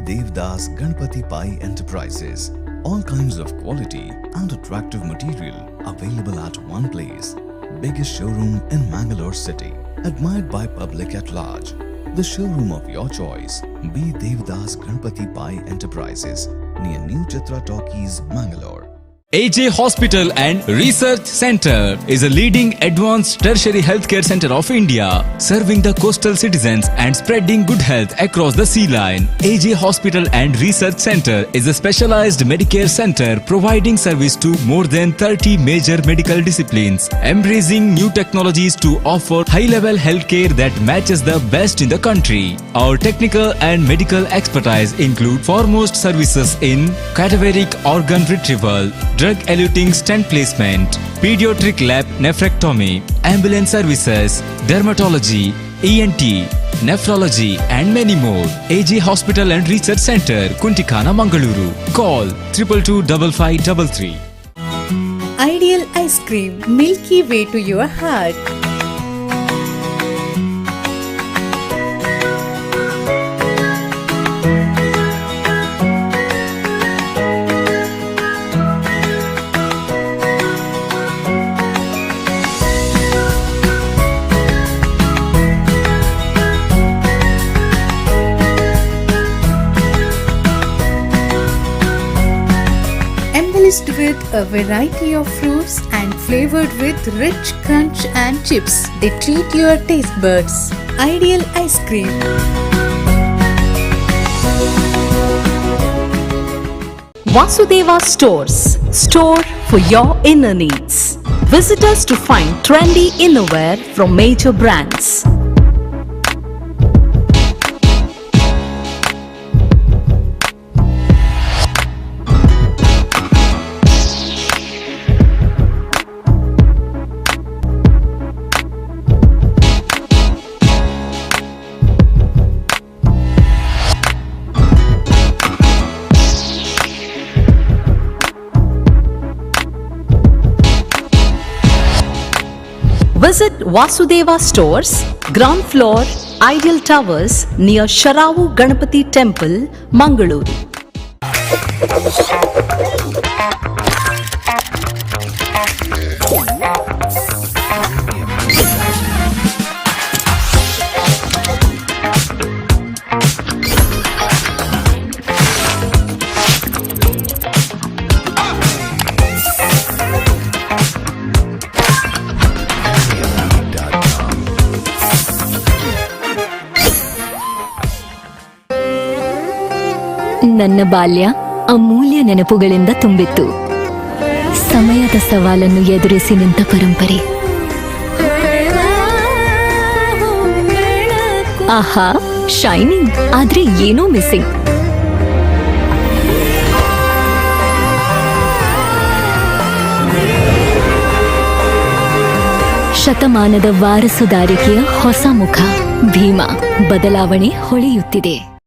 Devdas Ganpati Pai Enterprises. All kinds of quality and attractive material available at one place. Biggest showroom in Mangalore city. Admired by public at large. The showroom of your choice. B. Devdas Ganpati Pai Enterprises. Near New Chitra Talkies, Mangalore. AJ Hospital and Research Center is a leading advanced tertiary healthcare center of India, serving the coastal citizens and spreading good health across the sea line. AJ Hospital and Research Center is a specialized Medicare center providing service to more than 30 major medical disciplines, embracing new technologies to offer high-level healthcare that matches the best in the country. Our technical and medical expertise include foremost services in cadaveric organ retrieval, drug-eluting stent placement, pediatric lab nephrectomy, ambulance services, dermatology, ENT, nephrology and many more. AJ Hospital and Research Center, Kuntikana, Mangaluru. Call 222553. Ideal ice cream, milky way to your heart. Embellished with a variety of fruits and flavored with rich crunch and chips. They treat your taste buds. Ideal ice cream. Vasudeva Stores. Store for your inner needs. Visit us to find trendy innerwear from major brands. Visit Vasudeva Stores, ground floor, Ideal Towers near Sharavu Ganapati Temple, Mangaluru. ನನ್ನ ಬಾಲ್ಯ ಅಮೂಲ್ಯ ನೆನಪುಗಳಿಂದ ತುಂಬಿತ್ತು. ಸಮಯದ ಸವಾಲನ್ನು ಎದುರಿಸಿ ನಿಂತ ಪರಂಪರೆ. ಆಹಾ, shining, ಆದ್ರೆ ಏನೋ ಮಿಸ್ಸಿಂಗ್. ಶತಮಾನದ ವಾರಸುದಾರಿಕೆಯ ಹೊಸ ಮುಖ ಭೀಮಾ. ಬದಲಾವಣೆ ಹೊಳೆಯುತ್ತಿದೆ.